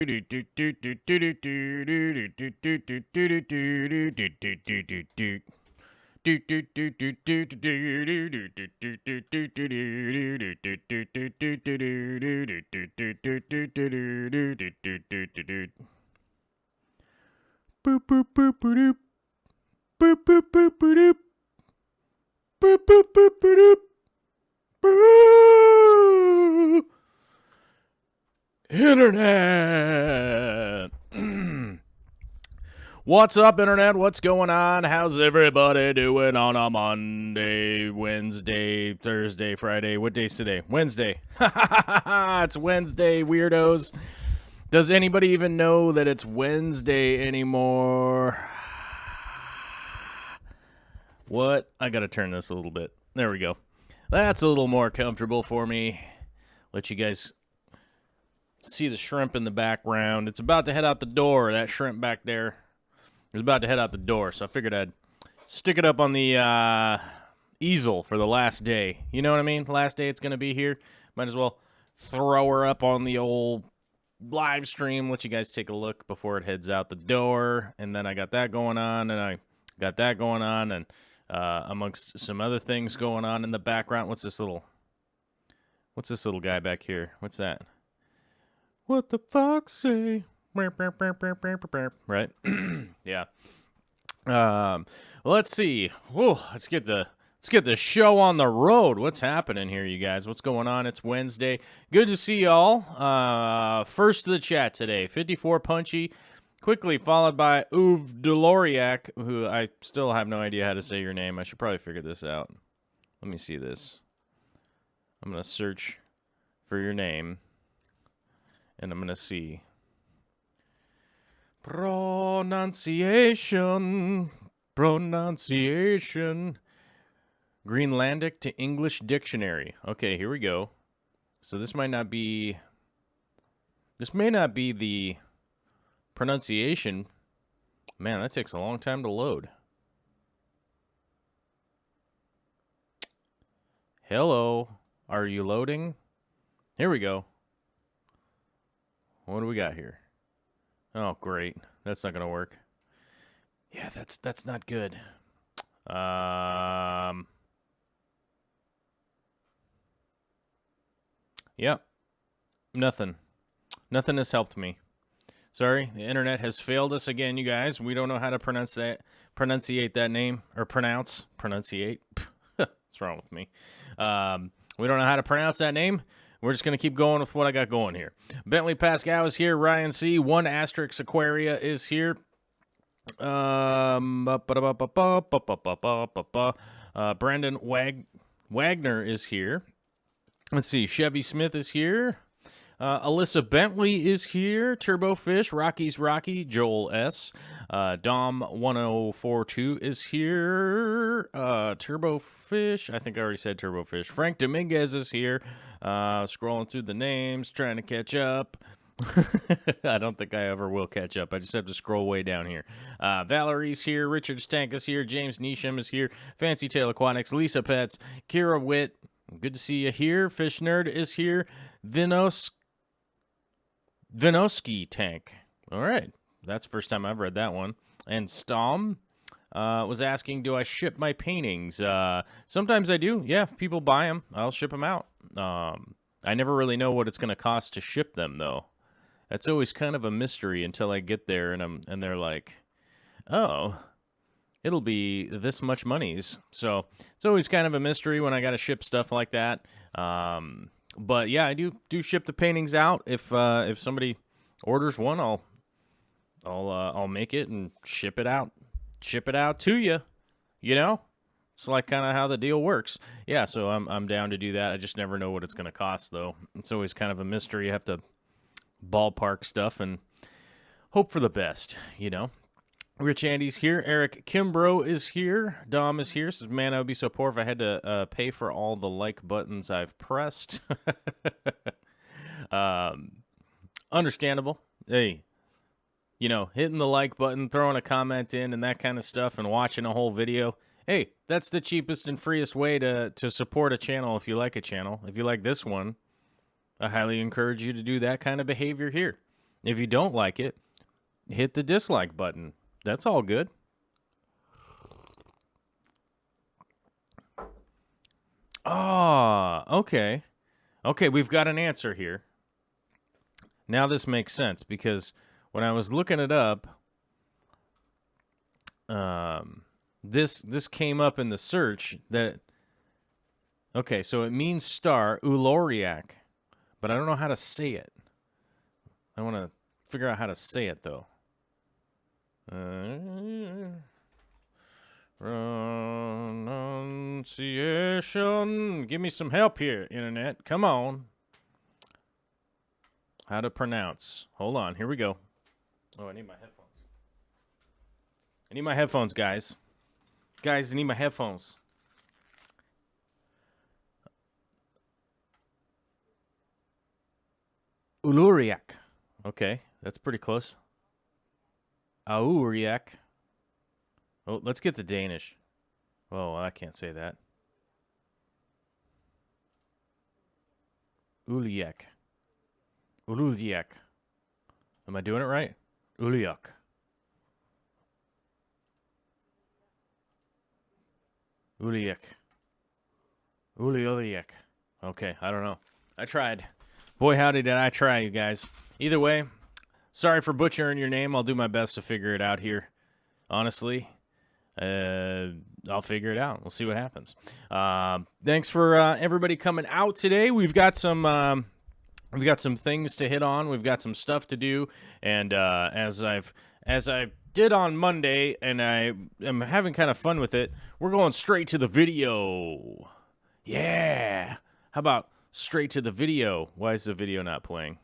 Boop boop boop boop boop boop boop boop boop boop boop boop boop. Internet. What's up, Internet? What's going on? How's everybody doing on a Monday, Wednesday, Thursday, Friday? What day's today? Wednesday. It's Wednesday, weirdos. Does anybody even know that it's Wednesday anymore? What? I gotta turn this a little bit. There we go. That's a little more comfortable for me. Let you guys see the shrimp in the background. It's about to head out the door. That shrimp back there is about to head out the door, so I figured I'd stick it up on the easel for the last day. You know what I mean? Last day it's gonna be here. Might as well throw her up on the old live stream, let you guys take a look before it heads out the door. And then I got that going on, and I got that going on, and amongst some other things going on in the background. What's this little guy back here? What's that? What the fuck say? Right? Yeah. Let's see. Whoa, let's get the show on the road. What's happening here, you guys? What's going on? It's Wednesday. Good to see y'all. First to the chat today, 54 Punchy, quickly followed by Uv Deloriac, who I still have no idea how to say your name. I should probably figure this out. Let me see this. I'm going to search for your name, and I'm going to see. Pronunciation. Greenlandic to English dictionary. Okay, here we go. So this may not be the pronunciation. Man, that takes a long time to load. Hello, are you loading? Here we go. What do we got here? Oh, great. That's not going to work. Yeah, that's not good. Yep. Nothing has helped me. Sorry, the internet has failed us again, you guys. We don't know how to pronunciate that name, or pronunciate. What's wrong with me? We don't know how to pronounce that name. We're just going to keep going with what I got going here. Bentley Pascal is here. Ryan C. 1 Asterisk Aquaria is here. Brandon Wagner is here. Let's see. Chevy Smith is here. Alyssa Bentley is here. Turbo Fish, Rocky's Rocky, Joel S. Dom 1042 is here. Turbo Fish, I think I already said Turbo Fish. Frank Dominguez is here. Scrolling through the names, trying to catch up. I don't think I ever will catch up. I just have to scroll way down here. Valerie's here. Richard Stank is here. James Neesham is here. Fancy Tail Aquatics. Lisa Pets. Kira Witt. Good to see you here. Fish Nerd is here. Vinosky Tank. All right. That's the first time I've read that one. And Stom was asking, do I ship my paintings? Sometimes I do. Yeah, if people buy them, I'll ship them out. I never really know what it's going to cost to ship them, though. That's always kind of a mystery until I get there and they're like, oh, it'll be this much monies. So it's always kind of a mystery when I got to ship stuff like that. But yeah, I do ship the paintings out. If somebody orders one, I'll make it and ship it out to you. You know, it's like kind of how the deal works. Yeah, so I'm down to do that. I just never know what it's going to cost, though. It's always kind of a mystery. You have to ballpark stuff and hope for the best. You know. Rich Andy's here. Eric Kimbrough is here. Dom is here. Says, man, I would be so poor if I had to pay for all the like buttons I've pressed. Understandable. Hey, you know, hitting the like button, throwing a comment in and that kind of stuff and watching a whole video. Hey, that's the cheapest and freest way to support a channel if you like a channel. If you like this one, I highly encourage you to do that kind of behavior here. If you don't like it, hit the dislike button. That's all good. Ah, okay. Okay, we've got an answer here. Now this makes sense because when I was looking it up, this came up in the search that, okay, so it means star, Uloriak, but I don't know how to say it. I want to figure out how to say it, though. Pronunciation. Give me some help here, Internet. Come on. How to pronounce. Hold on. Here we go. Oh, I need my headphones. I need my headphones, guys. Guys, I need my headphones. Uluriak. Okay, that's pretty close. Auriak. Oh, let's get the Danish. Oh, I can't say that. Uliak. Ululiak. Am I doing it right? Uliak. Uliak. Uliak. Okay, I don't know. I tried. Boy, howdy did I try, you guys. Either way, sorry for butchering your name. I'll do my best to figure it out here. Honestly, I'll figure it out. We'll see what happens. Thanks for everybody coming out today. We've got some things to hit on. We've got some stuff to do, and as I did on Monday, and I am having kind of fun with it, we're going straight to the video. Yeah. How about straight to the video? Why is the video not playing?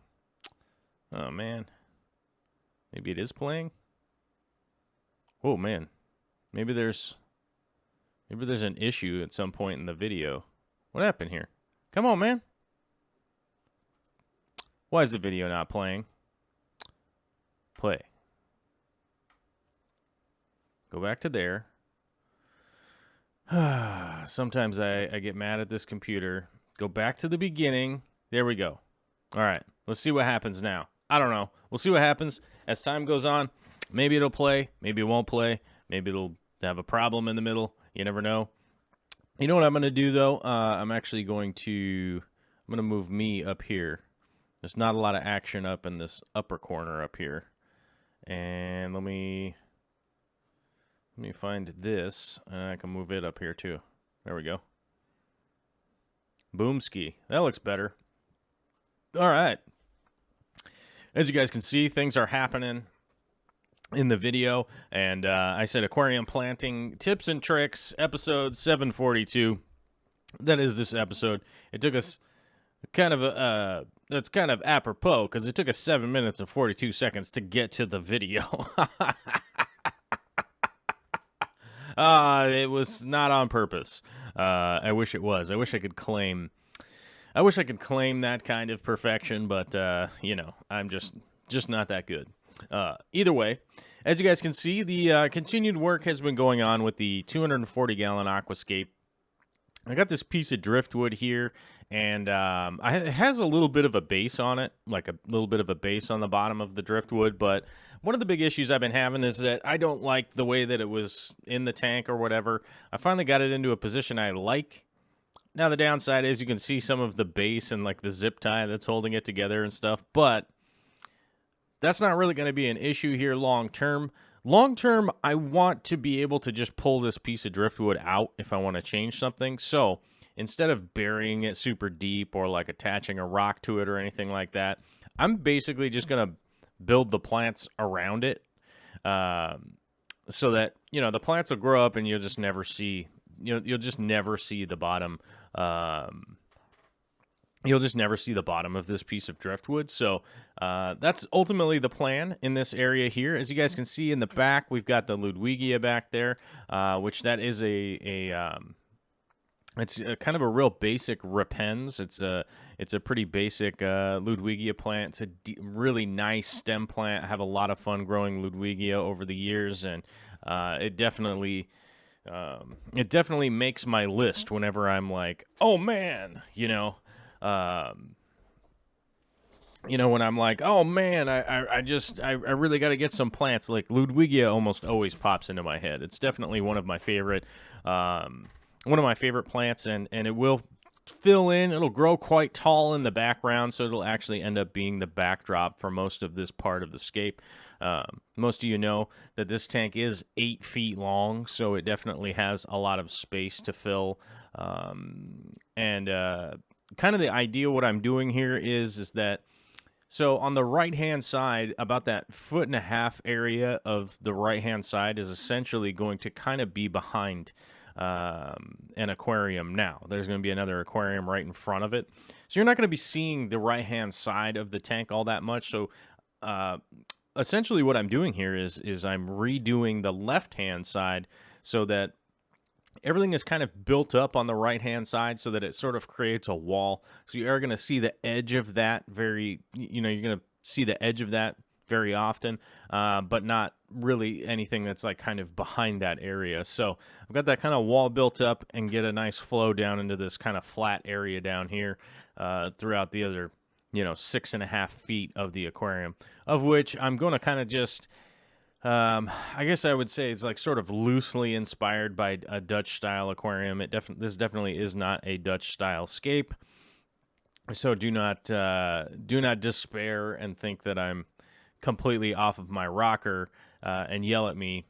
Oh, man. Maybe it is playing? Oh, man. Maybe there's an issue at some point in the video. What happened here? Come on, man. Why is the video not playing? Play. Go back to there. Sometimes I get mad at this computer. Go back to the beginning. There we go. All right. Let's see what happens now. I don't know. We'll see what happens as time goes on. Maybe it'll play. Maybe it won't play. Maybe it'll have a problem in the middle. You never know. You know what I'm going to do, though? I'm going to move me up here. There's not a lot of action up in this upper corner up here. And let me find this, and I can move it up here, too. There we go. Boomski. That looks better. All right. As you guys can see, things are happening in the video, and I said aquarium planting tips and tricks, episode 742. That is this episode. It took us that's kind of apropos, because it took us 7 minutes and 42 seconds to get to the video. It was not on purpose. I wish it was. I wish I could claim that kind of perfection, but I'm just not that good. Either way, as you guys can see, the continued work has been going on with the 240-gallon aquascape. I got this piece of driftwood here, and it has a little bit of a base on it, like a little bit of a base on the bottom of the driftwood, but one of the big issues I've been having is that I don't like the way that it was in the tank or whatever. I finally got it into a position I like. Now, the downside is you can see some of the base and like the zip tie that's holding it together and stuff, but that's not really going to be an issue here long term. Long term, I want to be able to just pull this piece of driftwood out if I want to change something. So instead of burying it super deep or like attaching a rock to it or anything like that, I'm basically just going to build the plants around it, so that the plants will grow up and you'll just never see you'll just never see the bottom. You'll just never see the bottom of this piece of driftwood. So that's ultimately the plan in this area here. As you guys can see in the back, we've got the Ludwigia back there, which that is it's kind of a real basic repens. It's a pretty basic Ludwigia plant. It's a really nice stem plant. I have a lot of fun growing Ludwigia over the years, and it definitely makes my list whenever I'm like, oh man, you know, when I'm like, oh man, I really got to get some plants. Like Ludwigia almost always pops into my head. It's definitely one of my favorite plants, and it will fill in. It'll grow quite tall in the background, so it'll actually end up being the backdrop for most of this part of the scape. Most of you know that this tank is 8 feet long, so it definitely has a lot of space to fill. And kind of the idea what I'm doing here is that, so on the right-hand side, about that 1.5 foot area of the right-hand side is essentially going to kind of be behind an aquarium now. There's going to be another aquarium right in front of it. So you're not going to be seeing the right-hand side of the tank all that much. So essentially what I'm doing here is I'm redoing the left-hand side so that everything is kind of built up on the right-hand side so that it sort of creates a wall. So you are going to see the edge of that you're going to see the edge of that very often, but not really anything that's like kind of behind that area. So I've got that kind of wall built up and get a nice flow down into this kind of flat area down here throughout the other, 6.5 feet of the aquarium, of which I'm going to kind of just... I guess I would say it's like sort of loosely inspired by a Dutch style aquarium. This definitely is not a Dutch style scape. So do not despair and think that I'm completely off of my rocker and yell at me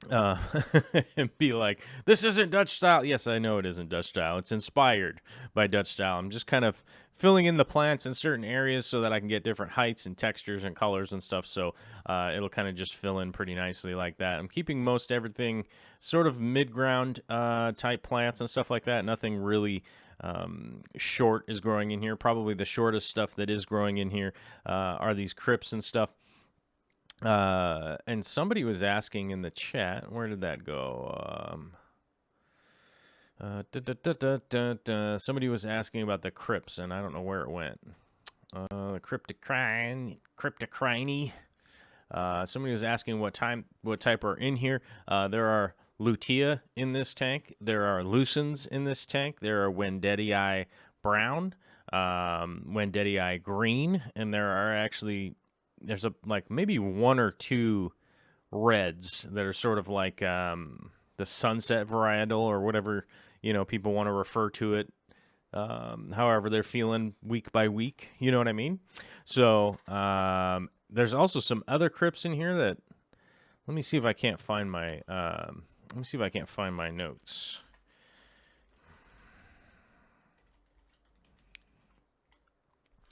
and be like, this isn't Dutch style. Yes, I know it isn't Dutch style. It's inspired by Dutch style. I'm just kind of filling in the plants in certain areas so that I can get different heights and textures and colors and stuff. So it'll kind of just fill in pretty nicely like that. I'm keeping most everything sort of mid-ground type plants and stuff like that. Nothing really short is growing in here. Probably the shortest stuff that is growing in here are these crypts and stuff. And somebody was asking in the chat, where did that go? Somebody was asking about the crypts, and I don't know where it went. Cryptocrine. Somebody was asking what type are in here. There are Lutea in this tank. There are Lucens in this tank. There are Wendetii brown, Wendetii green, and there are actually... There's maybe 1 or 2 reds that are sort of like the sunset varietal or whatever, people want to refer to it. However they're feeling week by week, you know what I mean? So there's also some other crypts in here that, let me see if I can't find my notes.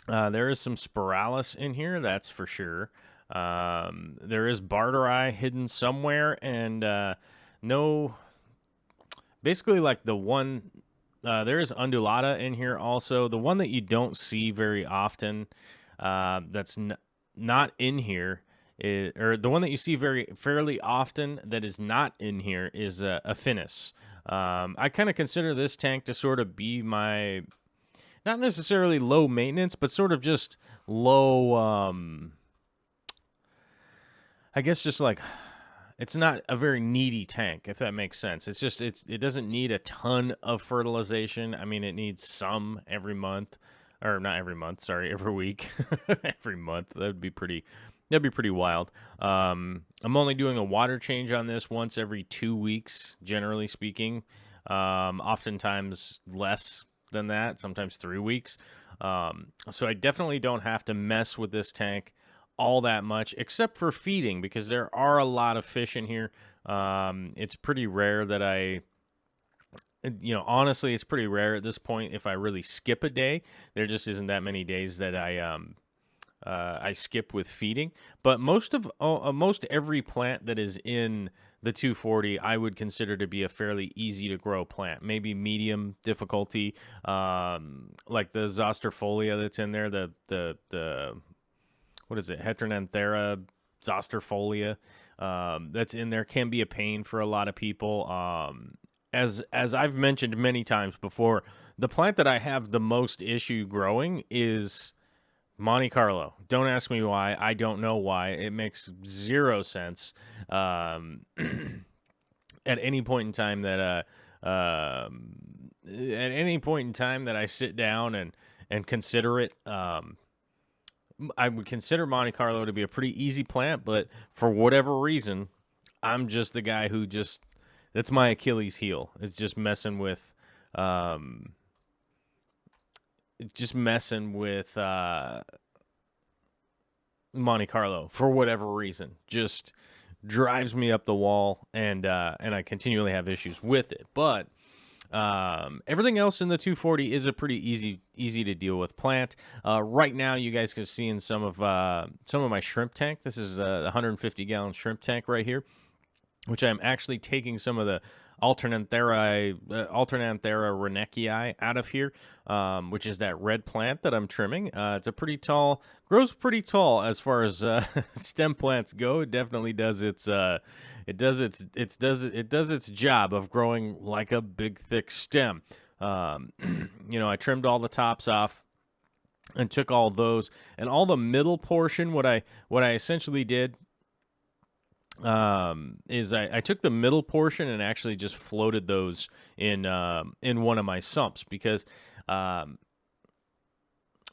There is some Spiralis in here, that's for sure. There is Barterii hidden somewhere, and basically like the one, there is Undulata in here also. The one that you don't see very often, that's not in here, or the one that you see fairly often that is not in here is Affinis. I kind of consider this tank to sort of be my... not necessarily low maintenance, but sort of just low, I guess just like, it's not a very needy tank, if that makes sense. It's just, it doesn't need a ton of fertilization. I mean, it needs some every month, or not every month, sorry, every week, every month. That'd be pretty wild. I'm only doing a water change on this once every 2 weeks, generally speaking. Oftentimes less than that, sometimes 3 weeks. So I definitely don't have to mess with this tank all that much, except for feeding, because there are a lot of fish in here. It's pretty rare that honestly, it's pretty rare at this point if I really skip a day. There just isn't that many days that I skip with feeding. But most every plant that is in the 240 I would consider to be a fairly easy to grow plant, maybe medium difficulty, like the Zosterfolia that's in there, the what is it, Heterananthera Zosterfolia, that's in there, can be a pain for a lot of people. As I've mentioned many times before, the plant that I have the most issue growing is Monte Carlo. Don't ask me why. I don't know why. It makes zero sense. At any point in time that I sit down and consider it, I would consider Monte Carlo to be a pretty easy plant, but for whatever reason, I'm just the guy who just, that's my Achilles heel. It's just messing with, Monte Carlo for whatever reason. Just drives me up the wall, and I continually have issues with it. But everything else in the 240 is a pretty easy to deal with plant. Right now, you guys can see in some of my shrimp tank. This is a 150 gallon shrimp tank right here, which I'm actually taking some of the Alternanthera renekii out of here, which is that red plant that I'm trimming. It's a pretty tall, grows pretty tall as far as stem plants go. It definitely does its job of growing like a big thick stem. I trimmed all the tops off and took all those, and all the middle portion. What I essentially did is I took the middle portion and actually just floated those in one of my sumps, because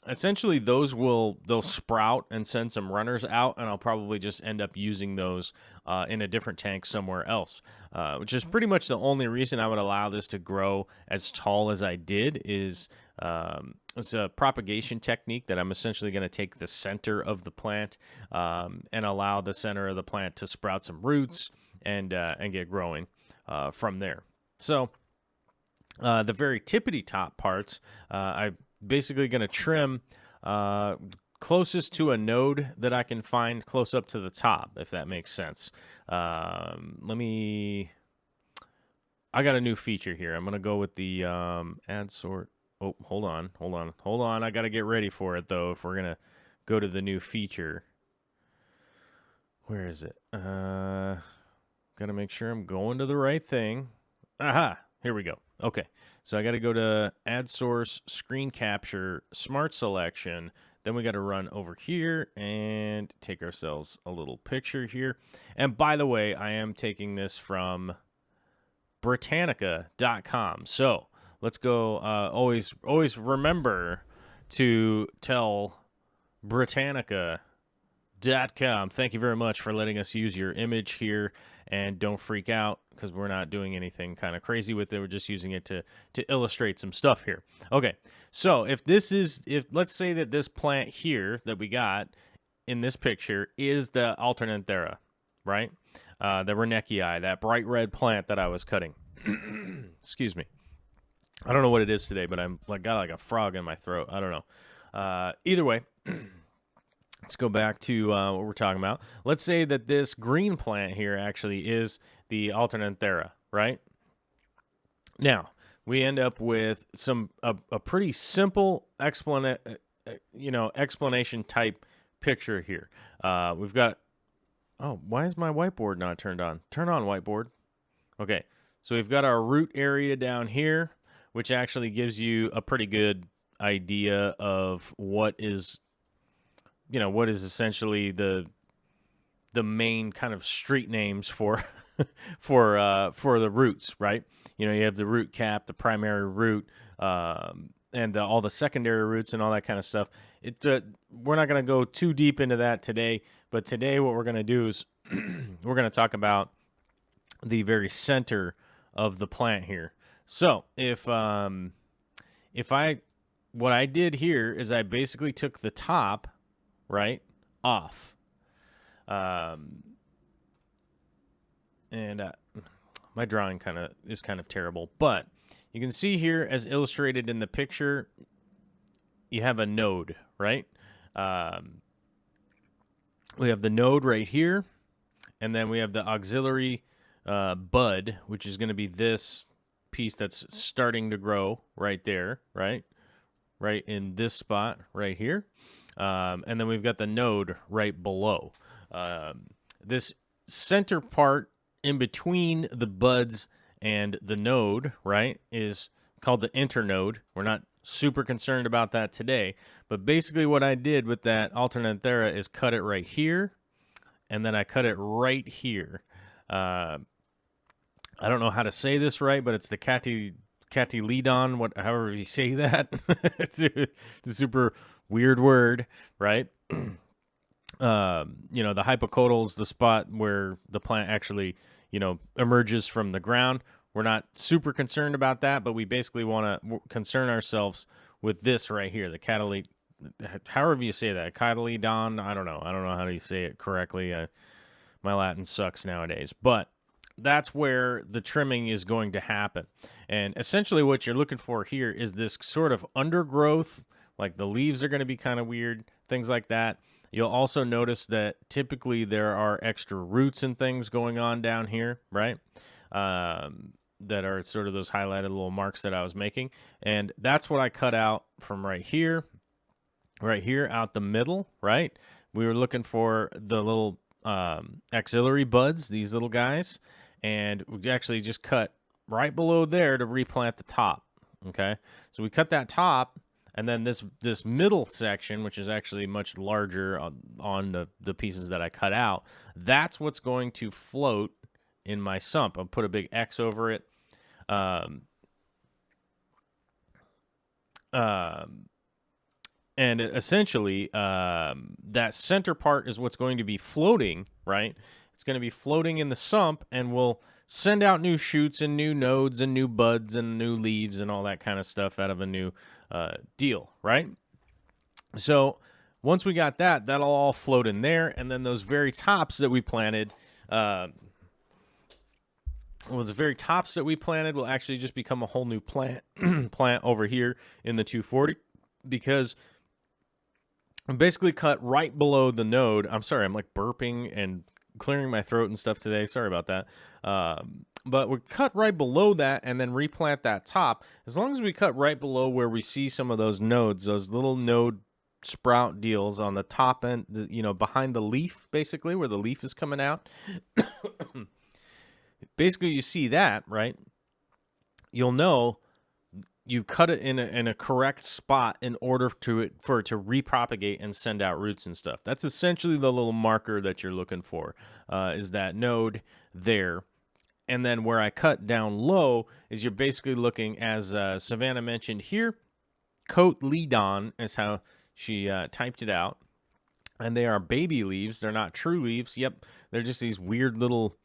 essentially they'll sprout and send some runners out, and I'll probably just end up using those in a different tank somewhere else, which is pretty much the only reason I would allow this to grow as tall as I did. Is it's a propagation technique that I'm essentially going to take the center of the plant and allow the center of the plant to sprout some roots and get growing from there. So the very tippity top parts, I'm basically going to trim closest to a node that I can find close up to the top, if that makes sense. I got a new feature here. I'm going to go with the add sort. Oh, hold on. I got to get ready for it, though, if we're going to go to the new feature. Where is it? Got to make sure I'm going to the right thing. Aha, here we go. Okay, so I got to go to add source, screen capture, smart selection. Then we got to run over here and take ourselves a little picture here. And by the way, I am taking this from Britannica.com. So let's go. Always remember to tell Britannica.com. Thank you very much for letting us use your image here, and don't freak out because we're not doing anything kind of crazy with it. We're just using it to illustrate some stuff here. Okay, so if let's say that this plant here that we got in this picture is the Alternanthera, right? The renekii, that bright red plant that I was cutting. Excuse me. I don't know what it is today, but I'm got like a frog in my throat. I don't know. Either way, let's go back to what we're talking about. Let's say that this green plant here actually is the Alternanthera, right? Now, we end up with a pretty simple explanation type picture here. We've got, oh, why is my whiteboard not turned on? Turn on, whiteboard. Okay, so we've got our root area down here, which actually gives you a pretty good idea of what is essentially the main kind of street names for for the roots, right? You have the root cap, the primary root, and all the secondary roots and all that kind of stuff. We're not going to go too deep into that today, but today what we're going to do is we're going to talk about the very center of the plant here. So what I did here is I basically took the top, right, off. My drawing is kind of terrible, but you can see here, as illustrated in the picture, you have a node, right? We have the node right here, and then we have the auxiliary bud, which is going to be this piece that's starting to grow right there, right in this spot right here. And then we've got the node right below. This center part in between the buds and the node, right, is called the internode. We're not super concerned about that today, but basically what I did with that Alternanthera is cut it right here, and then I cut it right here. I don't know how to say this right, but it's the Cattyledon, however you say that. It's a super weird word, right? You know, the hypocotyl is the spot where the plant actually, you know, emerges from the ground. We're not super concerned about that, but we basically want to concern ourselves with this right here, the cataly, however you say that, cotyledon. I don't know how to say it correctly. My Latin sucks nowadays, but that's where the trimming is going to happen. And essentially what you're looking for here is this sort of undergrowth, like the leaves are going to be kind of weird, things like that. You'll also notice that typically there are extra roots and things going on down here, right? That are sort of those highlighted little marks that I was making. And that's what I cut out from right here out the middle, right? We were looking for the little axillary buds, these little guys, and we actually just cut right below there to replant the top, okay? So we cut that top, and then this middle section, which is actually much larger on the pieces that I cut out, that's what's going to float in my sump. I'll put a big X over it. And essentially, that center part is what's going to be floating, right? It's going to be floating in the sump, and we'll send out new shoots and new nodes and new buds and new leaves and all that kind of stuff out of a new deal, right? So once we got that, that'll all float in there, and then those very tops that we planted, the very tops that we planted will actually just become a whole new plant over here in the 240, because I'm basically cut right below the node. I'm sorry, I'm like burping and clearing my throat and stuff today. Sorry about that. But we cut right below that and then replant that top. As long as we cut right below where we see some of those nodes, those little node sprout deals on the top end, you know, behind the leaf, basically, where the leaf is coming out. Basically, you see that, right? You'll know you cut it in a correct spot in order for it to repropagate and send out roots and stuff. That's essentially the little marker that you're looking for, is that node there. And then where I cut down low is you're basically looking, as Savannah mentioned here, cotyledon is how she typed it out. And they are baby leaves. They're not true leaves. Yep, they're just these weird little,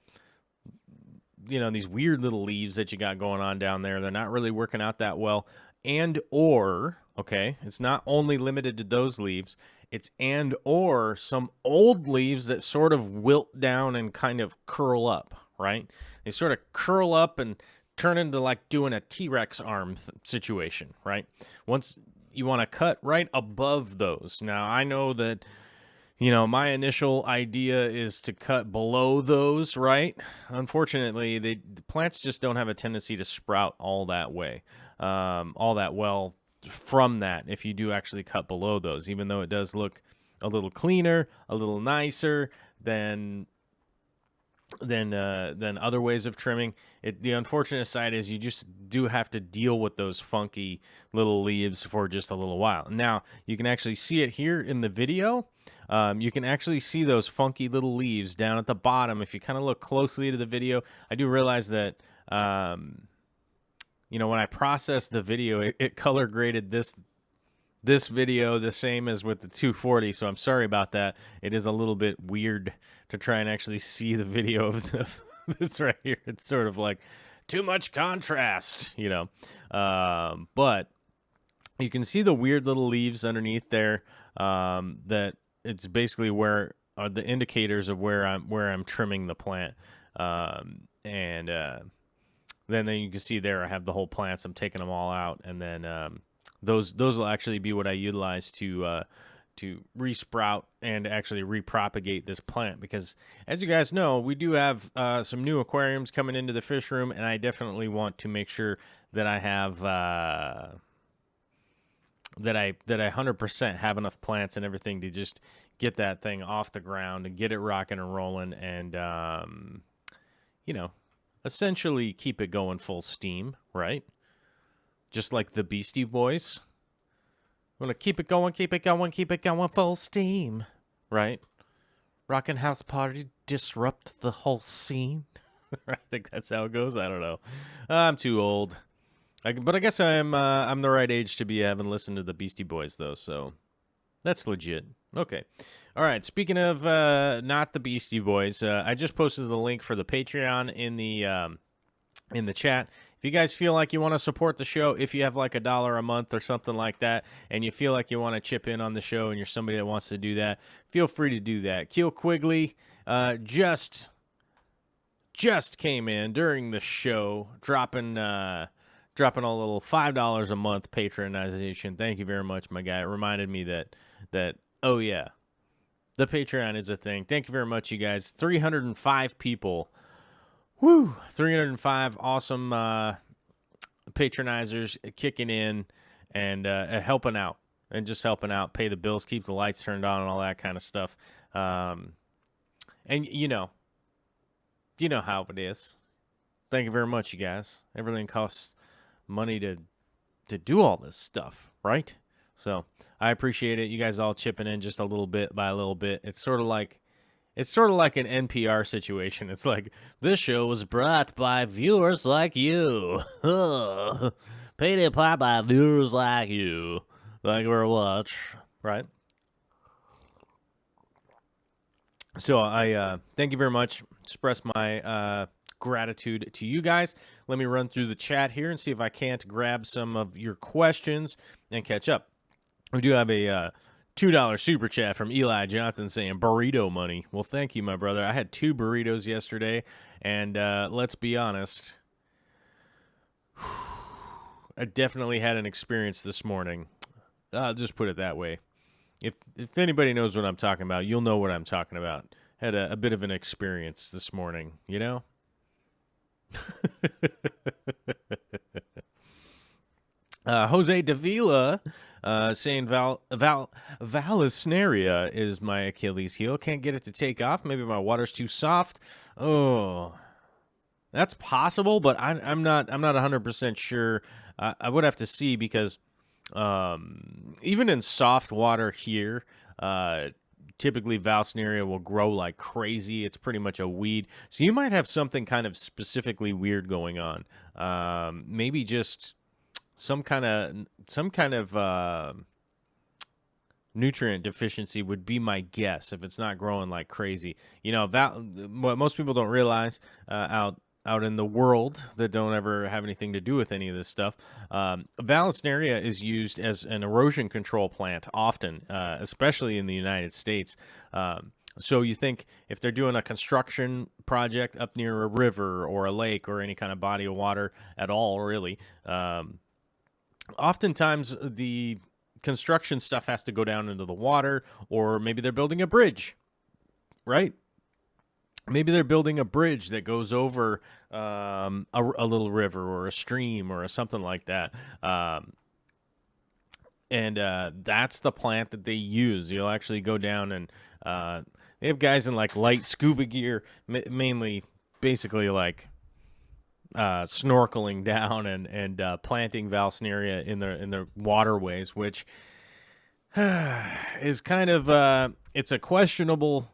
you know, these weird little leaves that you got going on down there. They're not really working out that well. And or, okay, it's not only limited to those leaves. It's and or some old leaves that sort of wilt down and kind of curl up, right? They sort of curl up and turn into like doing a T-Rex arm situation, right? Once you want to cut right above those. Now, I know that, you know, my initial idea is to cut below those, right? Unfortunately, the plants just don't have a tendency to sprout all that way, all that well from that if you do actually cut below those, even though it does look a little cleaner, a little nicer than other ways of trimming. The unfortunate side is you just do have to deal with those funky little leaves for just a little while. Now, you can actually see it here in the video. You can actually see those funky little leaves down at the bottom. If you kind of look closely to the video, I do realize that, you know, when I processed the video, it color graded this video the same as with the 240, so I'm sorry about that. It is a little bit weird to try and actually see the video of this right here. It's sort of like too much contrast, you know. But you can see the weird little leaves underneath there. That it's basically where are the indicators of where I'm trimming the plant. Then you can see there I have the whole plants. I'm taking them all out, and then those will actually be what I utilize to resprout and actually repropagate this plant, because as you guys know, we do have some new aquariums coming into the fish room, and I definitely want to make sure that I have that I 100% have enough plants and everything to just get that thing off the ground and get it rocking and rolling, and you know, essentially keep it going full steam, right? Just like the Beastie Boys. I'm gonna keep it going, keep it going, keep it going full steam, right? Rockin' house party, disrupt the whole scene. I think that's how it goes. I don't know. I'm too old. But I guess I'm the right age to be having listened to the Beastie Boys, though. So That's legit. Okay. All right. Speaking of not the Beastie Boys, I just posted the link for the Patreon in the chat. If you guys feel like you want to support the show, if you have like $1 a month or something like that, and you feel like you want to chip in on the show and you're somebody that wants to do that, feel free to do that. Keel Quigley just came in during the show, dropping a little $5 a month patronization. Thank you very much, my guy. It reminded me that oh yeah, the Patreon is a thing. Thank you very much, you guys. 305 people. Woo! 305 awesome patronizers kicking in and helping out. And just helping out, pay the bills, keep the lights turned on, and all that kind of stuff. And you know how it is. Thank you very much, you guys. Everything costs money to do all this stuff, right? So I appreciate it. You guys all chipping in just a little bit by a little bit. It's sort of like an NPR situation. It's like, this show was brought by viewers like you. Paid in part by viewers like you. Like we're watch, right? So I thank you very much. Express my gratitude to you guys. Let me run through the chat here and see if I can't grab some of your questions and catch up. We do have a $2 super chat from Eli Johnson saying burrito money. Well, thank you, my brother. I had 2 burritos yesterday, and let's be honest, I definitely had an experience this morning. I'll just put it that way. If anybody knows what I'm talking about, you'll know what I'm talking about. Had a bit of an experience this morning, you know? Jose Davila saying Vallisneria is my Achilles heel. Can't get it to take off. Maybe my water's too soft. Oh, that's possible, but I'm not 100% sure. I would have to see because even in soft water here, typically Vallisneria will grow like crazy. It's pretty much a weed. So you might have something kind of specifically weird going on. Maybe just some kind of nutrient deficiency would be my guess if it's not growing like crazy. You know, what most people don't realize out in the world that don't ever have anything to do with any of this stuff, Vallisneria is used as an erosion control plant often, especially in the United States. So you think if they're doing a construction project up near a river or a lake or any kind of body of water at all, really, oftentimes the construction stuff has to go down into the water, or maybe they're building a bridge, right? Maybe they're building a bridge that goes over a little river or a stream or something like that. And that's the plant that they use. You'll actually go down and they have guys in like light scuba gear, mainly basically like snorkeling down and planting Vallisneria in their waterways, which is kind of it's a questionable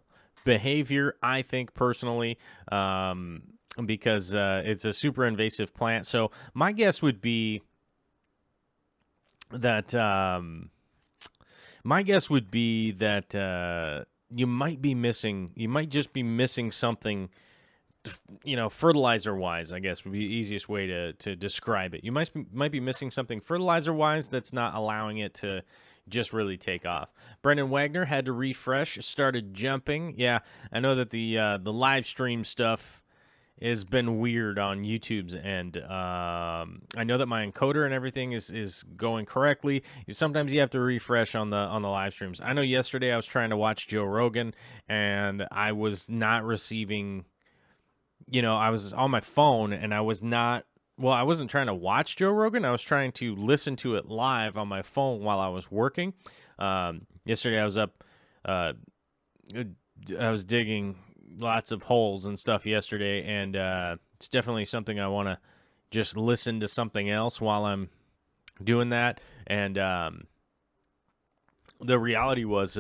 behavior, I think, personally, because it's a super invasive plant. So my guess would be that you might just be missing something, you know, fertilizer-wise, I guess would be the easiest way to describe it. You might be missing something fertilizer-wise that's not allowing it to just really take off. Brendan Wagner had to refresh, started jumping. Yeah, I know that the live stream stuff has been weird on YouTube's end. I know that my encoder and everything is going correctly. Sometimes you have to refresh on the live streams. I know yesterday I was trying to watch Joe Rogan and I was not receiving. You know, I was on my phone and I wasn't trying to watch Joe Rogan. I was trying to listen to it live on my phone while I was working. Yesterday I was up, I was digging lots of holes and stuff yesterday, and it's definitely something I want to just listen to something else while I'm doing that. And the reality was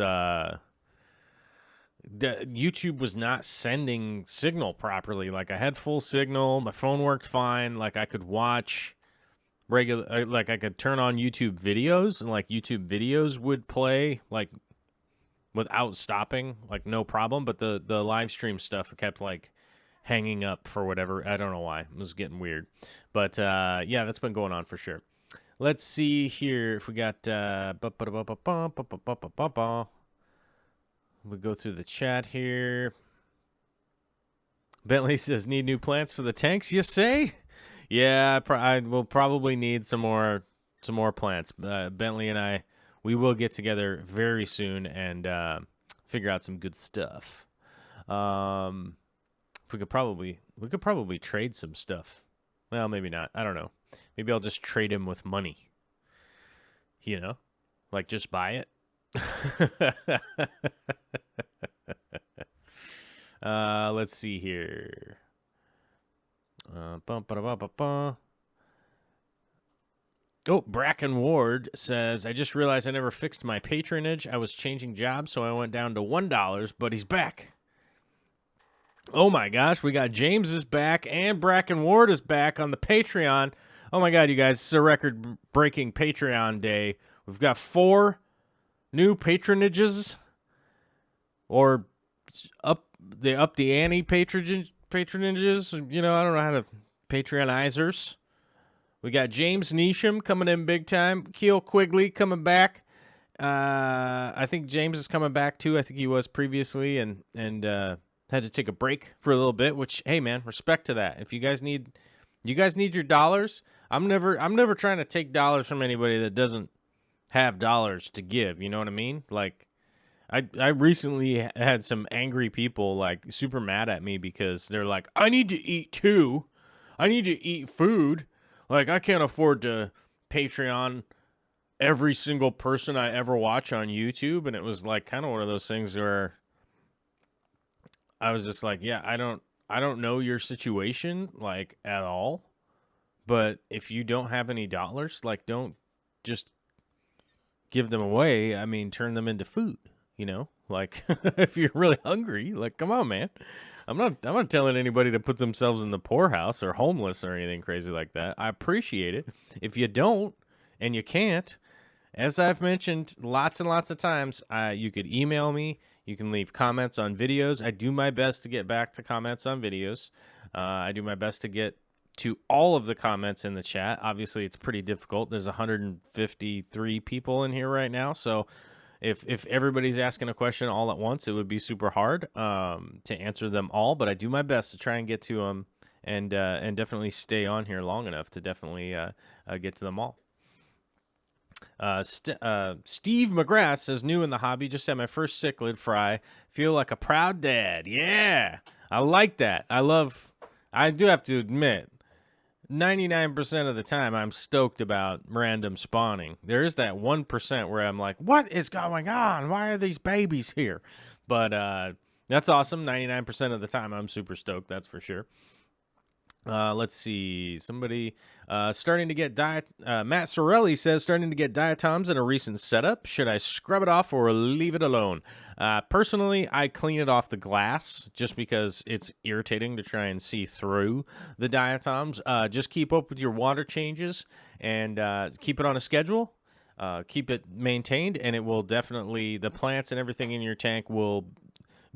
YouTube was not sending signal properly. Like I had full signal, my phone worked fine, like I could watch regular, like I could turn on YouTube videos and like YouTube videos would play like without stopping, like no problem. But the live stream stuff kept like hanging up for whatever. I don't know why. It was getting weird. But yeah, that's been going on for sure. Let's see here if we got we'll go through the chat here. Bentley says, need new plants for the tanks, you say? Yeah, I will probably need some more plants. Bentley and I, we will get together very soon and figure out some good stuff. We could probably trade some stuff. Well, maybe not. I don't know. Maybe I'll just trade him with money. You know, like just buy it. Let's see here. Oh, Bracken Ward says, I just realized I never fixed my patronage. I was changing jobs, so I went down to $1, but he's back. Oh my gosh, we got James is back and Bracken Ward is back on the Patreon. Oh my god, you guys, it's a record-breaking Patreon day. We've got 4 new patronages, or up the ante patronages. You know, I don't know how to Patreonizers. We got James Neesham coming in big time. Keel Quigley coming back. I think James is coming back too. I think he was previously, and had to take a break for a little bit. Which, hey man, respect to that. If you guys need your dollars, I'm never trying to take dollars from anybody that doesn't have dollars to give. You know what I mean? Like, I recently had some angry people like super mad at me because they're like, I need to eat too. I need to eat food. Like, I can't afford to Patreon every single person I ever watch on YouTube. And it was like kind of one of those things where I was just like, yeah, I don't know your situation like at all. But if you don't have any dollars, like, don't just give them away. I mean, turn them into food, you know? Like, if you're really hungry, like, come on, man. I'm not telling anybody to put themselves in the poorhouse or homeless or anything crazy like that. I appreciate it. If you don't and you can't, as I've mentioned lots and lots of times, you could email me. You can leave comments on videos. I do my best to get back to comments on videos. I do my best to get to all of the comments in the chat. Obviously, it's pretty difficult. There's 153 people in here right now, so if everybody's asking a question all at once, it would be super hard to answer them all. But I do my best to try and get to them, and definitely stay on here long enough to definitely get to them all. Steve McGrath says, new in the hobby, just had my first cichlid fry. Feel like a proud dad. Yeah, I like that. I do have to admit, 99% of the time, I'm stoked about random spawning. There is that 1% where I'm like, what is going on? Why are these babies here? But that's awesome. 99% of the time, I'm super stoked. That's for sure. Let's see. Somebody starting to get Matt Sorelli says, starting to get diatoms in a recent setup. Should I scrub it off or leave it alone? Personally, I clean it off the glass just because it's irritating to try and see through the diatoms. Just keep up with your water changes and keep it on a schedule. Keep it maintained, and it will definitely, the plants and everything in your tank will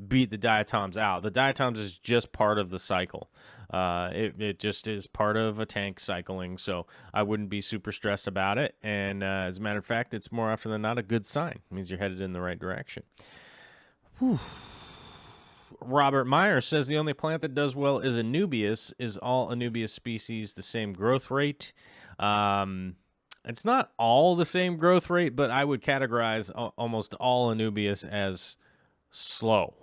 beat the diatoms out. The diatoms is just part of the cycle. It just is part of a tank cycling, so I wouldn't be super stressed about it. And as a matter of fact, it's more often than not a good sign. It means you're headed in the right direction. Whew. Robert Meyer says the only plant that does well is Anubias. Is all Anubias species the same growth rate? It's not all the same growth rate, but I would categorize almost all Anubias as slow.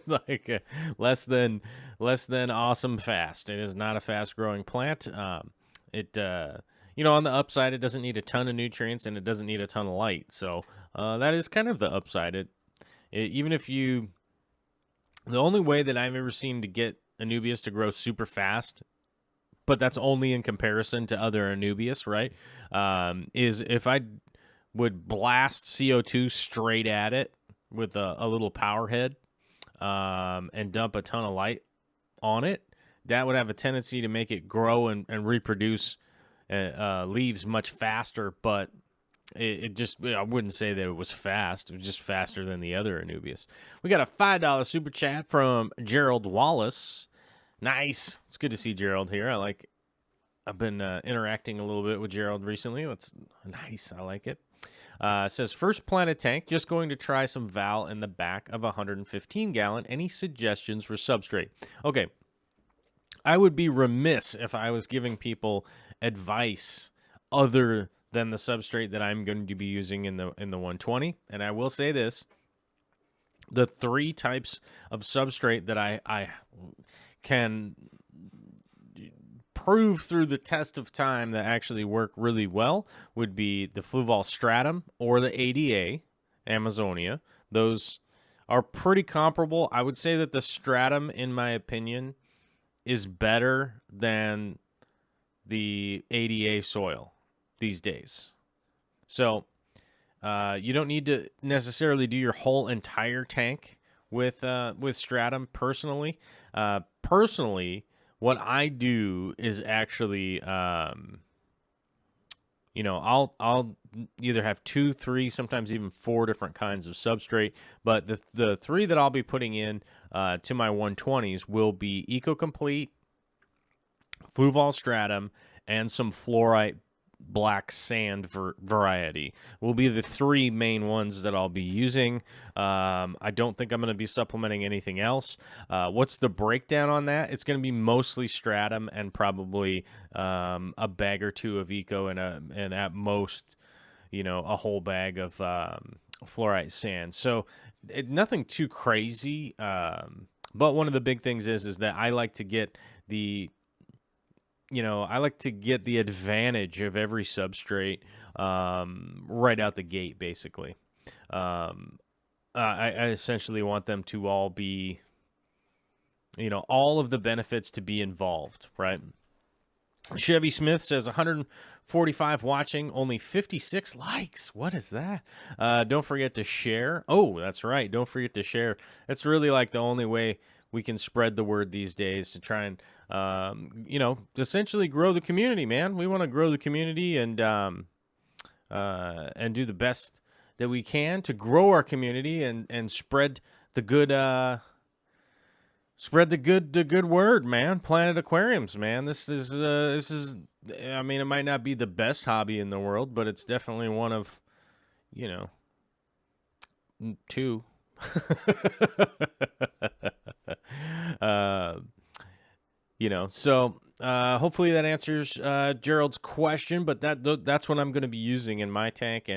Like less than awesome fast. It is not a fast growing plant. It you know, on the upside, it doesn't need a ton of nutrients and it doesn't need a ton of light. So that is kind of the upside. Even if you, the only way that I've ever seen to get Anubias to grow super fast, but that's only in comparison to other Anubias, right? Is if I would blast CO2 straight at it with a little power head and dump a ton of light on it, that would have a tendency to make it grow and reproduce leaves much faster, but it just, I wouldn't say that it was fast. It was just faster than the other Anubias. We got a $5 super chat from Gerald Wallace. Nice. It's good to see Gerald here. I've been interacting a little bit with Gerald recently. That's nice. I like it. It says, first Planet Tank, just going to try some Val in the back of a 115-gallon. Any suggestions for substrate? Okay. I would be remiss if I was giving people advice other than the substrate that I'm going to be using in the 120. And I will say this. The 3 types of substrate that I can prove through the test of time that actually work really well would be the Fluval Stratum or the ADA, Amazonia. Those are pretty comparable. I would say that the Stratum, in my opinion, is better than the ADA soil these days. So you don't need to necessarily do your whole entire tank with Stratum personally. Personally, what I do is actually, I'll either have 2, 3, sometimes even 4 different kinds of substrate. But the 3 that I'll be putting in to my 120s will be EcoComplete, Fluval Stratum, and some fluorite black sand variety will be the 3 main ones that I'll be using. I don't think I'm going to be supplementing anything else. What's the breakdown on that? It's going to be mostly Stratum and probably a bag or 2 of Eco and at most, a whole bag of fluorite sand. So nothing too crazy. But one of the big things is that I like to get the advantage of every substrate right out the gate, basically. I essentially want them to all be, all of the benefits to be involved, right? Chevy Smith says 145 watching, only 56 likes. What is that? Don't forget to share. Oh, that's right. Don't forget to share. That's really like the only way we can spread the word these days to try and, essentially grow the community, man. We want to grow the community and do the best that we can to grow our community and spread the good, the good word, man. Planet Aquariums, man. This is, I mean, it might not be the best hobby in the world, but it's definitely one of, 2. So hopefully that answers Gerald's question, but that's what I'm going to be using in my tank.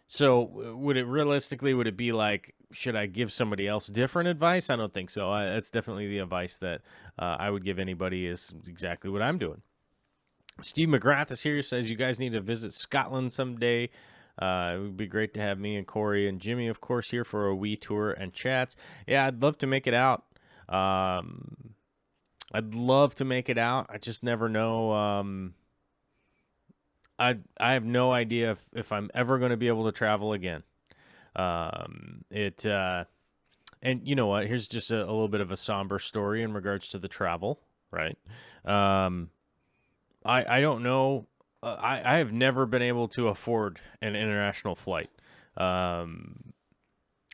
So would it be like, should I give somebody else different advice? I don't think so. That's definitely the advice that I would give anybody is exactly what I'm doing. Steve McGrath is here, says you guys need to visit Scotland someday. It would be great to have me and Corey and Jimmy, of course, here for a wee tour and chats. Yeah, I'd love to make it out. I just never know. I have no idea if I'm ever going to be able to travel again. And you know what? Here's just a little bit of a somber story in regards to the travel, right? I don't know. I have never been able to afford an international flight.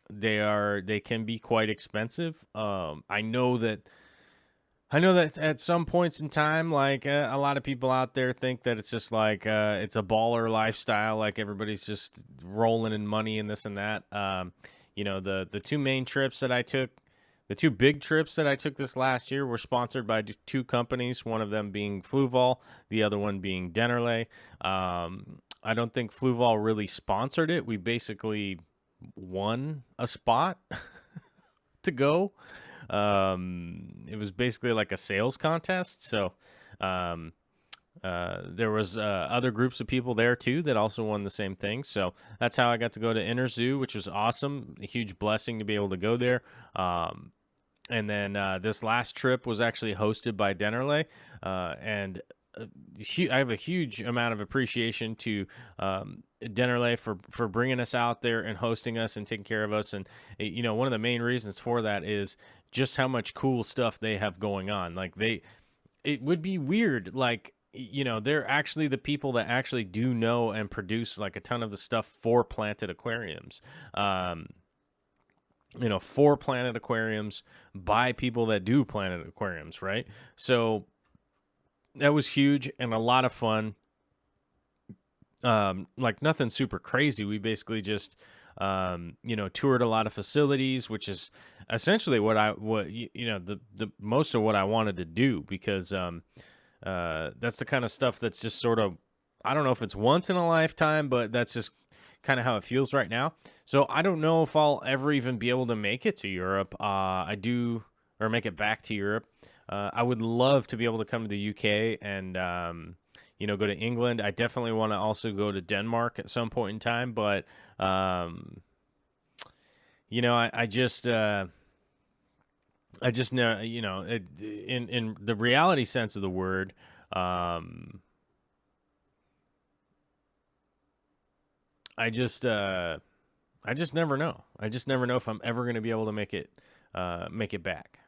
They can be quite expensive. I know that at some points in time, like a lot of people out there think that it's just like it's a baller lifestyle, like everybody's just rolling in money and this and that. The 2 main trips that I took, the 2 big trips that I took this last year were sponsored by 2 companies, one of them being Fluval, the other one being Dennerle. I don't think Fluval really sponsored it. We basically won a spot to go. It was basically like a sales contest. So there was other groups of people there too that also won the same thing. So that's how I got to go to Inner Zoo, which was awesome. A huge blessing to be able to go there. And then this last trip was actually hosted by Dennerle, and I have a huge amount of appreciation to Dennerle for bringing us out there and hosting us and taking care of us. And one of the main reasons for that is just how much cool stuff they have going on. Like it would be weird. Like, you know, they're actually the people that actually do know and produce like a ton of the stuff for planted aquariums. You know, for planted aquariums by people that do planted aquariums, right? So that was huge and a lot of fun. Like nothing super crazy. We basically just, you know, toured a lot of facilities, which is essentially the most of what I wanted to do, because that's the kind of stuff that's just sort of, I don't know if it's once in a lifetime, but that's just kind of how it feels right now. So I don't know if I'll ever even be able to make it to Europe. Or make it back to Europe. I would love to be able to come to the UK and, you know, go to England. I definitely want to also go to Denmark at some point in time, but, you know, I just know, you know, in the reality sense of the word, I just never know. I just never know if I'm ever going to be able to make it back.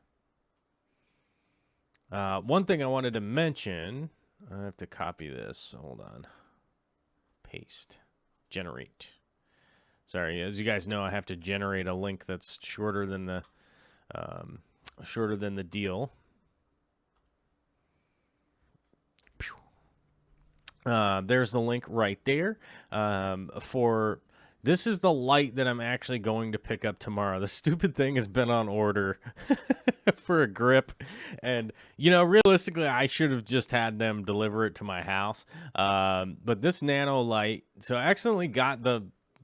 One thing I wanted to mention, I have to copy this. Hold on. Paste. Generate. Sorry, as you guys know, I have to generate a link that's shorter than the deal. There's the link right there. This is the light that I'm actually going to pick up tomorrow. The stupid thing has been on order for a grip. And, you know, realistically, I should have just had them deliver it to my house. But this nano light, so I accidentally got the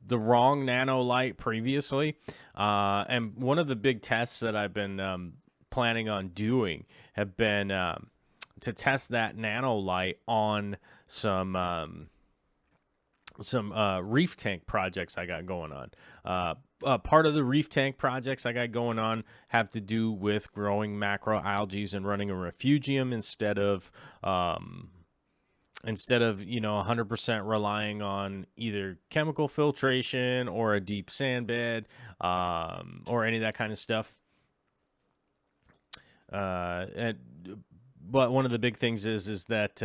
wrong nano light previously. And one of the big tests that I've been planning on doing have been to test that nano light on some reef tank projects I got going on. Part of the reef tank projects I got going on have to do with growing macroalgae and running a refugium instead of you know, 100% relying on either chemical filtration or a deep sand bed or any of that kind of stuff. But one of the big things is that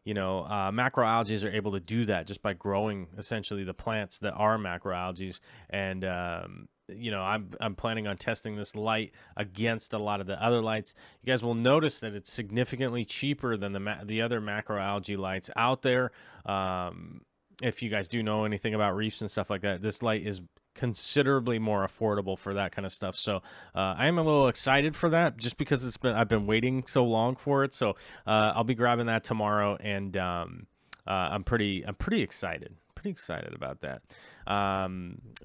you know, macroalgae are able to do that just by growing essentially the plants that are macroalgae. And, you know, I'm planning on testing this light against a lot of the other lights. You guys will notice that it's significantly cheaper than the other macroalgae lights out there. If you guys do know anything about reefs and stuff like that, this light is considerably more affordable for that kind of stuff. So I am a little excited for that, just because I've been waiting so long for it. So I'll be grabbing that tomorrow, and I'm pretty excited. Pretty excited about that.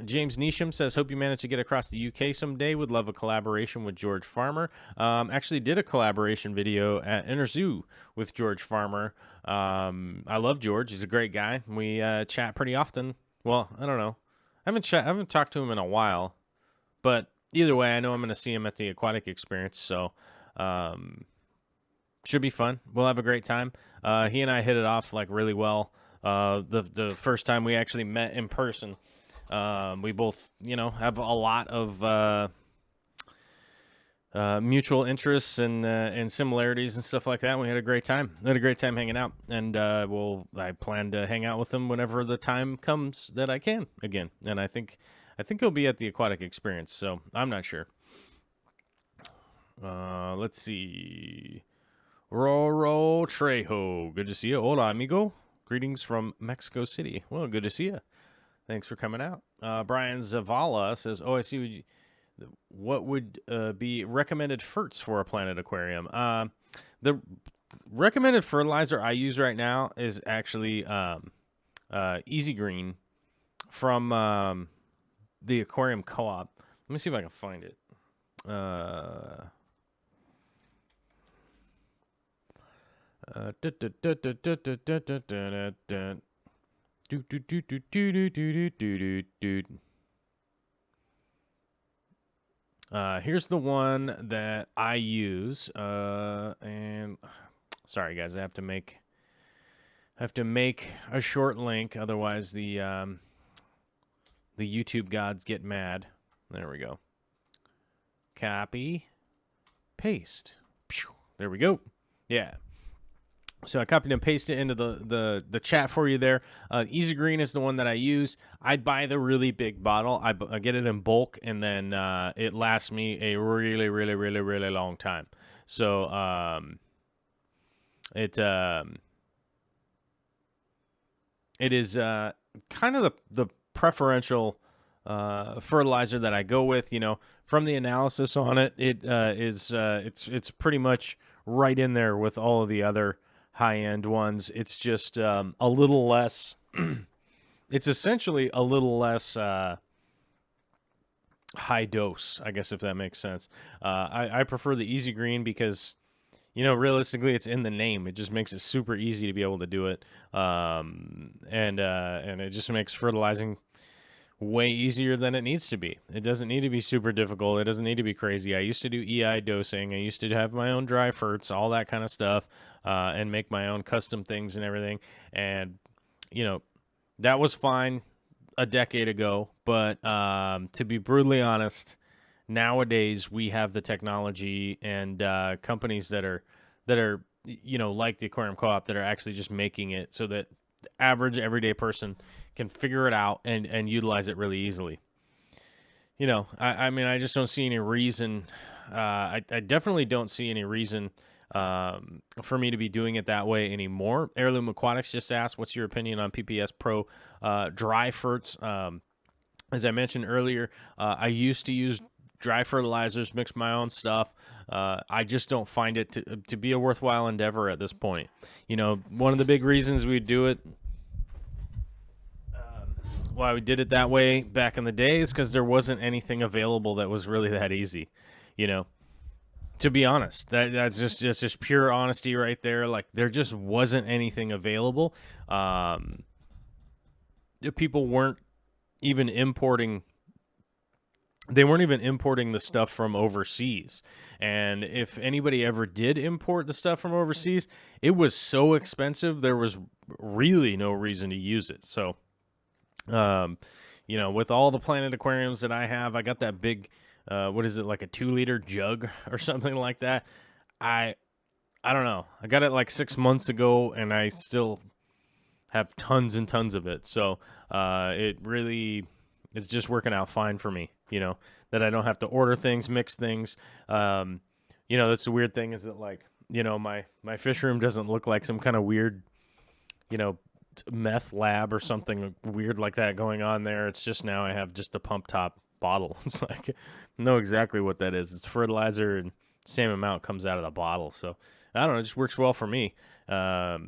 James Neesham says, hope you manage to get across the UK someday. Would love a collaboration with George Farmer. Actually did a collaboration video at Interzoo with George Farmer. I love George. He's a great guy. We chat pretty often. Well, I don't know. I haven't talked to him in a while, but either way, I know I'm going to see him at the Aquatic Experience, so should be fun. We'll have a great time. He and I hit it off like really well. The first time we actually met in person, we both, you know, have a lot of mutual interests and similarities and stuff like that. We had a great time. We had a great time hanging out, and I plan to hang out with him whenever the time comes that I can again. And I think he'll be at the Aquatic Experience, so I'm not sure. Let's see. Roro Trejo, good to see you. Hola, amigo. Greetings from Mexico City. Well, good to see you. Thanks for coming out. Brian Zavala says, "Oh, I see. What would be recommended ferts for a planted aquarium?" The recommended fertilizer I use right now is actually Easy Green from the Aquarium Co-op. Let me see if I can find it. Here's the one that I use, and sorry guys, I have to make a short link, otherwise the YouTube gods get mad. There we go. Copy, paste. There we go. Yeah. So I copied and pasted it into the chat for you there. Easy Green is the one that I use. I buy the really big bottle. I get it in bulk, and then it lasts me a really, really, really, really long time. So it is kind of the preferential fertilizer that I go with. You know, from the analysis on it, it's pretty much right in there with all of the other high-end ones. It's just a little less it's essentially a little less high dose, I guess, if that makes sense. I prefer the Easy Green because, you know, realistically, it's in the name. It just makes it super easy to be able to do it, and it just makes fertilizing way easier than it needs to be. It doesn't need to be super difficult. It doesn't need to be crazy. I used to do EI dosing. I used to have my own dry ferts, all that kind of stuff, and make my own custom things and everything. And, you know, that was fine a decade ago. But to be brutally honest, nowadays we have the technology and companies that are, you know, like the Aquarium Co-op, that are actually just making it so that the average everyday person can figure it out and utilize it really easily. You know, I mean, I just don't see any reason. I definitely don't see any reason for me to be doing it that way anymore. Heirloom Aquatics just asked, what's your opinion on PPS Pro dry ferts? As I mentioned earlier, I used to use dry fertilizers, mix my own stuff. I just don't find it to be a worthwhile endeavor at this point. You know, one of the big reasons we do it, why we did it that way back in the day, is because there wasn't anything available that was really that easy. You know, to be honest, that's just pure honesty right there. Like, there just wasn't anything available. People weren't even importing. They weren't even importing the stuff from overseas. And if anybody ever did import the stuff from overseas, it was so expensive, there was really no reason to use it. So, you know, with all the Planet Aquariums that I have, I got that big, what is it, like a 2-liter jug or something like that. I don't know. I got it like 6 months ago, and I still have tons and tons of it. So, it's just working out fine for me, you know, that I don't have to order things, mix things. You know, that's the weird thing, is that, like, you know, my fish room doesn't look like some kind of weird, you know, meth lab or something weird like that going on there. It's just, now I have just the pump top bottle. It's like, I know exactly what that is. It's fertilizer, and same amount comes out of the bottle. So I don't know, it just works well for me. I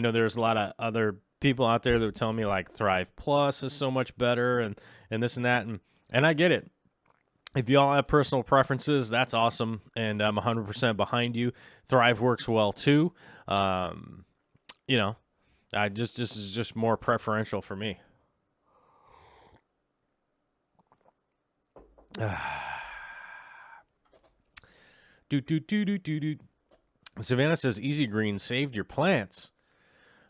know there's a lot of other people out there that would tell me, like, Thrive Plus is so much better, and this and that, and I get it. If y'all have personal preferences, that's awesome, and I'm 100% behind you. Thrive works well too. You know, this is just more preferential for me. Savannah says, Easy Green saved your plants.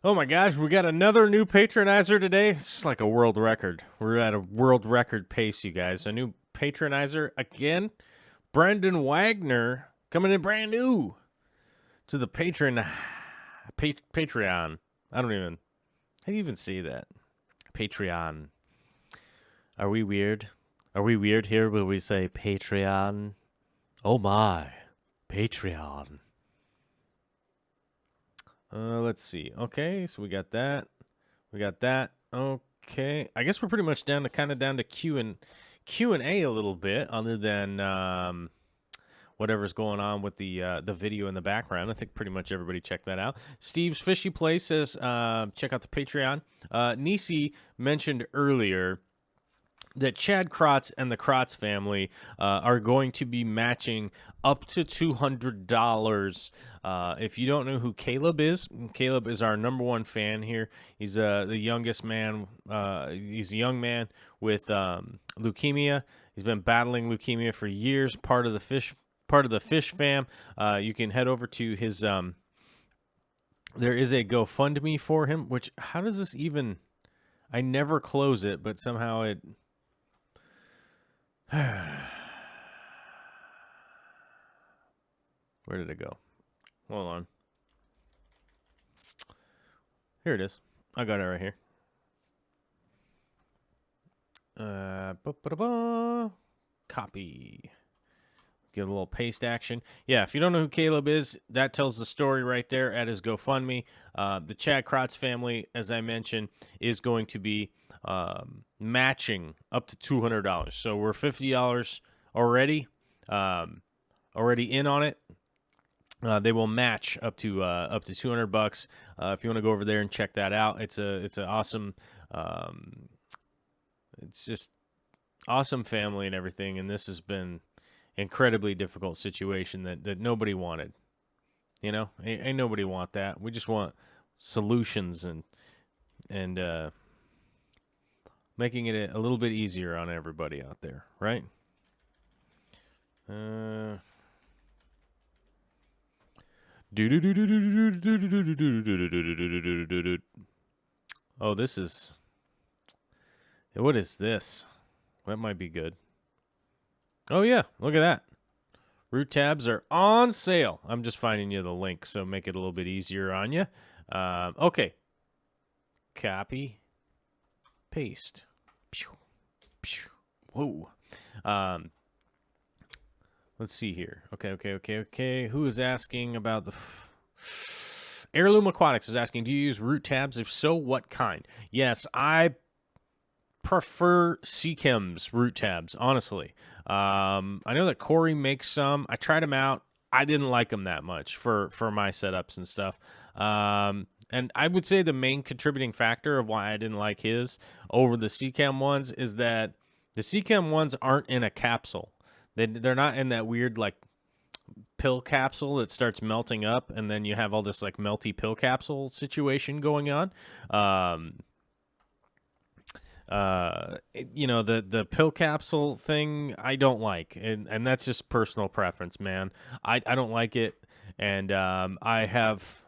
Oh my gosh, we got another new patronizer today. It's like a world record. We're at a world record pace, you guys. A new patronizer again. Brendan Wagner coming in brand new to the Patreon. I don't even, how do you even say that? Patreon. Are we weird? Are we weird here when we say Patreon? Oh my, Patreon. Let's see. Okay, so we got that. We got that. Okay, I guess we're pretty much down to Q and A a little bit, other than whatever's going on with the video in the background. I think pretty much everybody checked that out. Steve's Fishy Place says, check out the Patreon. Nisi mentioned earlier that Chad Krotz and the Krotz family are going to be matching up to $200. If you don't know who Caleb is our #1 fan here. He's the youngest man. He's a young man with leukemia. He's been battling leukemia for years. Part of the fish fam. You can head over to his. There is a GoFundMe for him. Which, how does this even? I never close it, but somehow it. Where did it go? Hold on. Here it is. I got it right here. Copy. Give a little paste action. Yeah, if you don't know who Caleb is, that tells the story right there at his GoFundMe. The Chad Krotz family, as I mentioned, is going to be matching up to $200. So we're $50 already, already in on it. They will match up to $200. If you want to go over there and check that out, it's an awesome. It's just awesome family and everything, and this has been incredibly difficult situation that nobody wanted. You know, ain't nobody want that. We just want solutions and making it a little bit easier on everybody out there, right? Oh, this is. What is this? That might be good. Oh, yeah. Look at that. Root tabs are on sale. I'm just finding you the link, so make it a little bit easier on you. Okay. Copy. Paste. Whoa. Let's see here. Okay. Who is asking about the... Heirloom Aquatics is asking, do you use root tabs? If so, what kind? Yes, I prefer Seachem's root tabs, honestly. I know that Corey makes some. I tried them out. I didn't like them that much for my setups and stuff. And I would say the main contributing factor of why I didn't like his over the Seachem ones is that the Seachem ones aren't in a capsule. They're not in that weird, like, pill capsule that starts melting up, and then you have all this, like, melty pill capsule situation going on. You know, the pill capsule thing I don't like, and that's just personal preference, man. I don't like it, and I have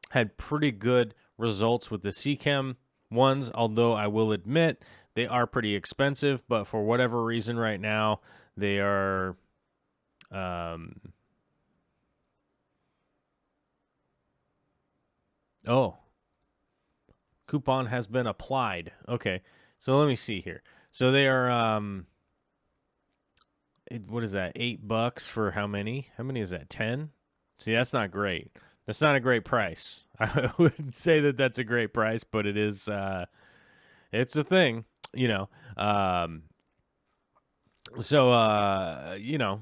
had pretty good results with the Seachem ones, although I will admit they are pretty expensive, but for whatever reason right now they are oh, coupon has been applied. Okay. So let me see here. So they are, what is that? $8 for how many? How many is that? 10? See, that's not great. That's not a great price. I wouldn't say that that's a great price, but it is. It's a thing, you know. So you know,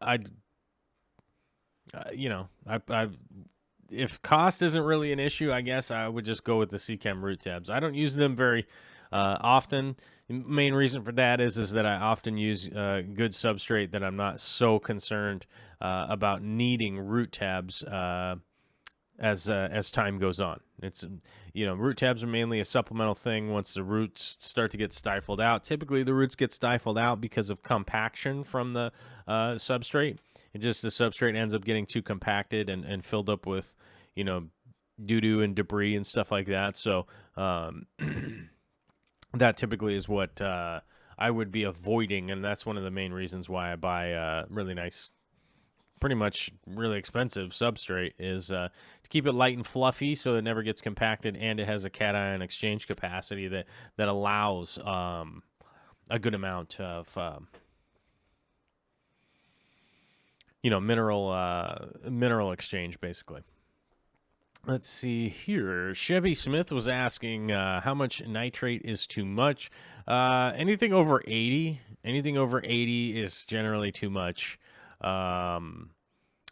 I if cost isn't really an issue, I guess I would just go with the Seachem root tabs. I don't use them very often. Main reason for that is that I often use good substrate that I'm not so concerned about needing root tabs as time goes on. It's, you know, root tabs are mainly a supplemental thing once the roots start to get stifled out. Typically, the roots get stifled out because of compaction from the substrate. It just, the substrate ends up getting too compacted and filled up with, you know, doo-doo and debris and stuff like that. So that typically is what I would be avoiding, and that's one of the main reasons why I buy really nice, pretty much really expensive substrate, is to keep it light and fluffy so it never gets compacted, and it has a cation exchange capacity that allows a good amount of you know, mineral exchange, basically. Let's see here. Chevy Smith was asking how much nitrate is too much. Anything over 80 is generally too much.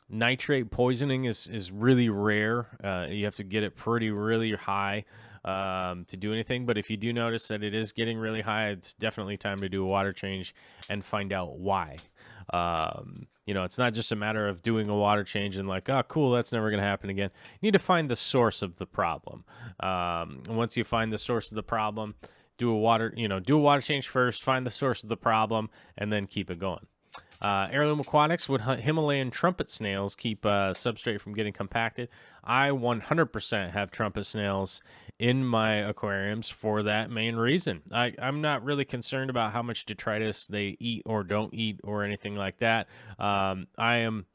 Nitrate poisoning is really rare. You have to get it really high to do anything. But if you do notice that it is getting really high, it's definitely time to do a water change and find out why. You know, it's not just a matter of doing a water change and like, oh, cool, that's never going to happen again. You need to find the source of the problem. And once you find the source of the problem, do a water change first, find the source of the problem, and then keep it going. Heirloom Aquatics, would Himalayan trumpet snails keep substrate from getting compacted? I 100% have trumpet snails in my aquariums for that main reason. I'm not really concerned about how much detritus they eat or don't eat or anything like that. I am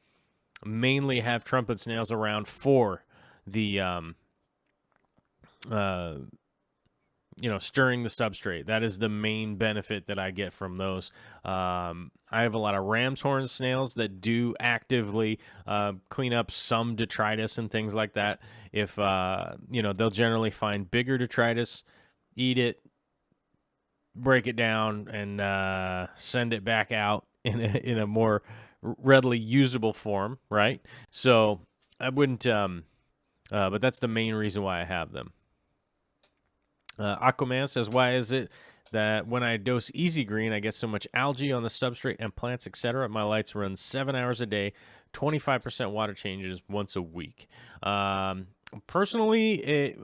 mainly have trumpet snails around for the stirring the substrate. That is the main benefit that I get from those. I have a lot of ram's horn snails that do actively clean up some detritus and things like that. If, they'll generally find bigger detritus, eat it, break it down, and send it back out in a more readily usable form, right? So I wouldn't, but that's the main reason why I have them. Aquaman says, why is it that when I dose Easy Green, I get so much algae on the substrate and plants, etc.? My lights run 7 hours a day, 25% water changes once a week. Personally,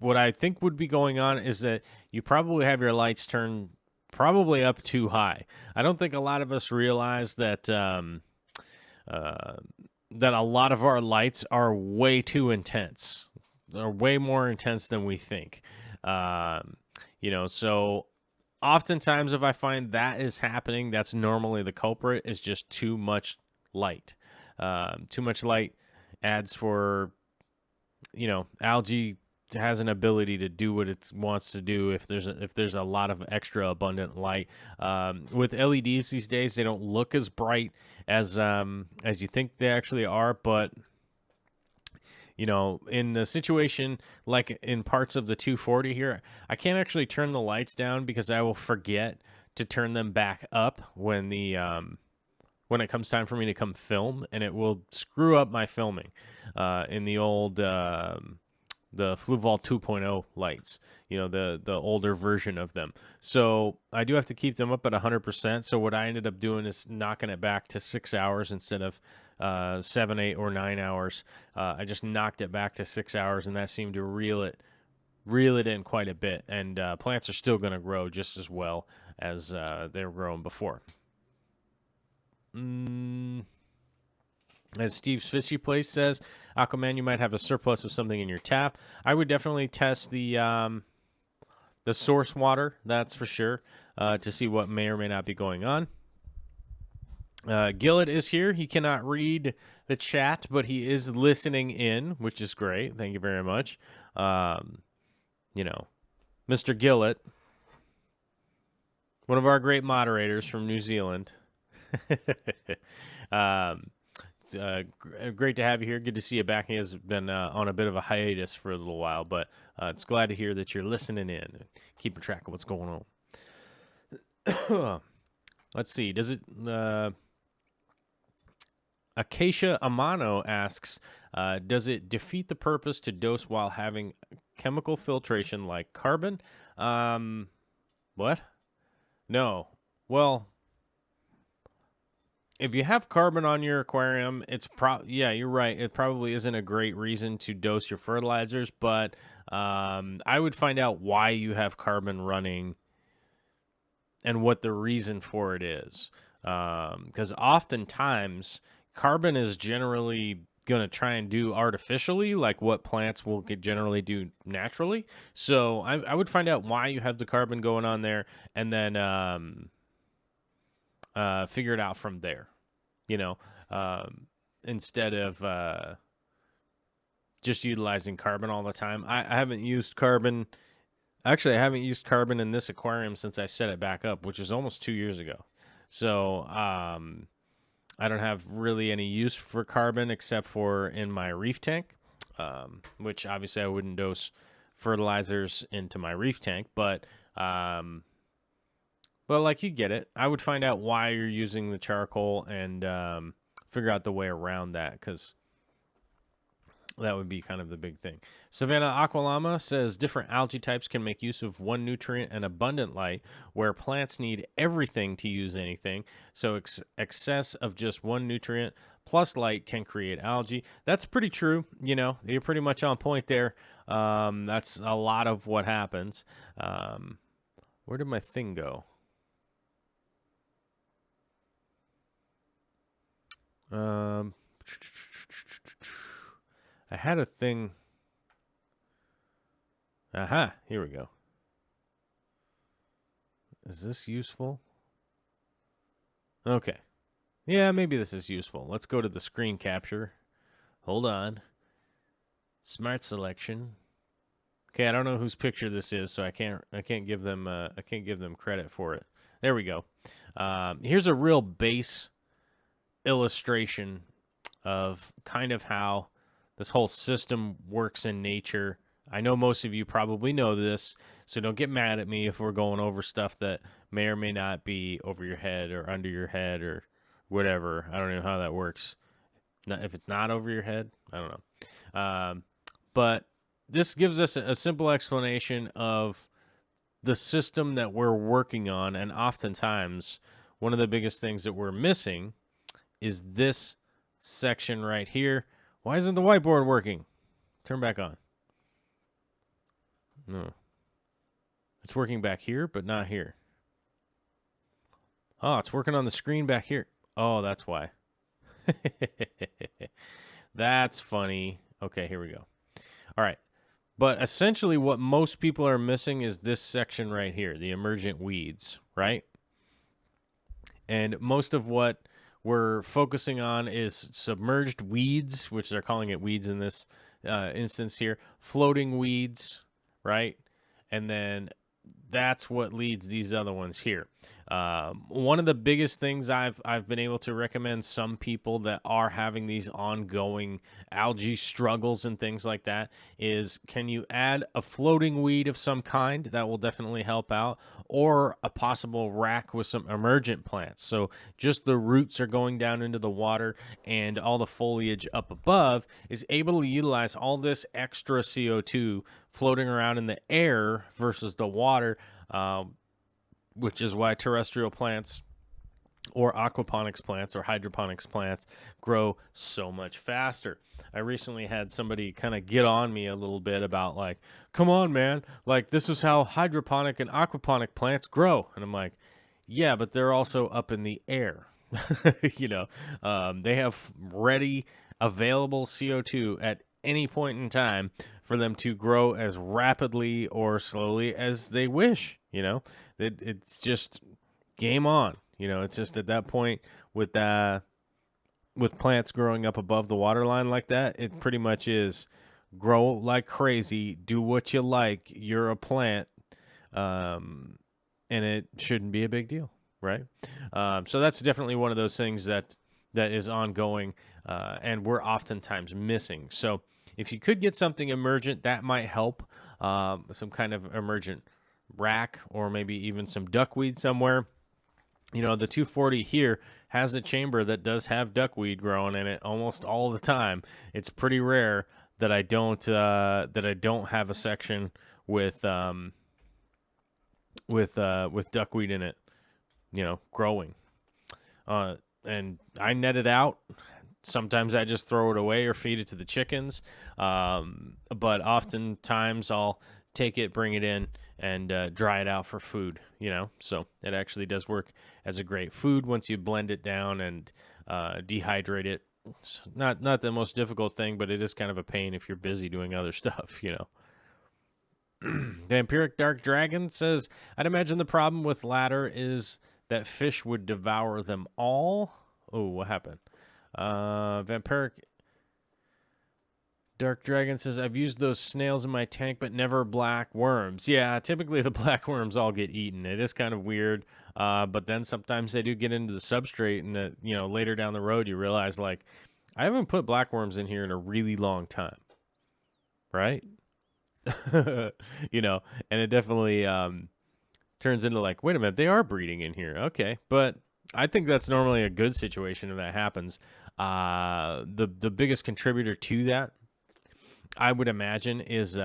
what I think would be going on is that you probably have your lights turned probably up too high. I don't think a lot of us realize that that a lot of our lights are way too intense. They're way more intense than we think. So oftentimes if I find that is happening, that's normally the culprit, is just too much light. Too much light adds for, algae has an ability to do what it wants to do if there's a lot of extra abundant light. With LEDs these days, they don't look as bright as you think they actually are, but in the situation like in parts of the 240 here, I can't actually turn the lights down because I will forget to turn them back up when it comes time for me to come film, and it will screw up my filming in the old the Fluval 2.0 lights, the older version of them. So I do have to keep them up at 100%. So what I ended up doing is knocking it back to 6 hours instead of 7, 8, or 9 hours. I just knocked it back to 6 hours, and that seemed to reel it in quite a bit. And plants are still going to grow just as well as they were growing before. As Steve's Fishy Place says, Aquaman, you might have a surplus of something in your tap. I would definitely test the source water, that's for sure, to see what may or may not be going on. Gillett is here. He cannot read the chat, but he is listening in, which is great. Thank you very much. Mr. Gillett, one of our great moderators from New Zealand. It's great to have you here. Good to see you back. He has been on a bit of a hiatus for a little while, but it's glad to hear that you're listening in and keeping track of what's going on. Let's see. Does it... Acacia Amano asks, does it defeat the purpose to dose while having chemical filtration like carbon? What? No. Well, if you have carbon on your aquarium, yeah, you're right. It probably isn't a great reason to dose your fertilizers, but I would find out why you have carbon running and what the reason for it is. Because oftentimes carbon is generally going to try and do artificially, like what plants will generally do naturally. So I would find out why you have the carbon going on there, and then figure it out from there, instead of just utilizing carbon all the time. I haven't used carbon. Actually, I haven't used carbon in this aquarium since I set it back up, which is almost 2 years ago. So I don't have really any use for carbon except for in my reef tank, which obviously I wouldn't dose fertilizers into my reef tank, but like, you get it. I would find out why you're using the charcoal and figure out the way around that, because that would be kind of the big thing. Savannah Aqualama says different algae types can make use of one nutrient and abundant light, where plants need everything to use anything. So excess of just one nutrient plus light can create algae. That's pretty true. You're pretty much on point there. That's a lot of what happens. Where did my thing go? I had a thing. Aha, here we go. Is this useful? Okay. Yeah, maybe this is useful. Let's go to the screen capture. Hold on. Smart selection. Okay, I don't know whose picture this is, so I can't give them credit for it. There we go. Here's a real base illustration of kind of how this whole system works in nature. I know most of you probably know this, so don't get mad at me if we're going over stuff that may or may not be over your head or under your head or whatever. I don't know how that works. If it's not over your head, I don't know. But this gives us a simple explanation of the system that we're working on, and oftentimes one of the biggest things that we're missing is this section right here. Why isn't the whiteboard working? Turn back on. No. It's working back here, but not here. Oh, it's working on the screen back here. Oh, that's why. That's funny. Okay, here we go. All right. But essentially what most people are missing is this section right here, the emergent weeds, right? And most of what we're focusing on is submerged weeds, which they're calling it weeds in this instance here, floating weeds, right? And then that's what leads these other ones here. One of the biggest things I've been able to recommend some people that are having these ongoing algae struggles and things like that is, can you add a floating weed of some kind? That will definitely help out, or a possible rack with some emergent plants. So just the roots are going down into the water, and all the foliage up above is able to utilize all this extra CO2 floating around in the air versus the water, which is why terrestrial plants or aquaponics plants or hydroponics plants grow so much faster. I recently had somebody kind of get on me a little bit about, like, come on, man, like, this is how hydroponic and aquaponic plants grow. And I'm like, yeah, but they're also up in the air. You know, they have ready available CO2 at any point in time for them to grow as rapidly or slowly as they wish. You know, it's just game on. You know, it's just at that point with plants growing up above the water line like that, it pretty much is grow like crazy, do what you like. You're a plant, and it shouldn't be a big deal, right? So that's definitely one of those things that is ongoing, and we're oftentimes missing. So if you could get something emergent, that might help. Some kind of emergent rack, or maybe even some duckweed somewhere. You know, the 240 here has a chamber that does have duckweed growing in it almost all the time. It's pretty rare that I don't have a section with duckweed in it, you know, growing. And I net it out. Sometimes I just throw it away or feed it to the chickens. But oftentimes I'll take it, bring it in, and dry it out for food, you know. So it actually does work as a great food once you blend it down and dehydrate it. It's not the most difficult thing, but it is kind of a pain if you're busy doing other stuff, you know. Vampiric Dark Dragon says, I'd imagine the problem with ladder is that fish would devour them all. Oh, what happened? Vampiric Dark Dragon says, I've used those snails in my tank, but never black worms. Yeah, typically the black worms all get eaten. It is kind of weird, but then sometimes they do get into the substrate, and you know, later down the road you realize, like, I haven't put black worms in here in a really long time, right? You know, and it definitely turns into, like, wait a minute, they are breeding in here. Okay, but I think that's normally a good situation if that happens. The biggest contributor to that, I would imagine, is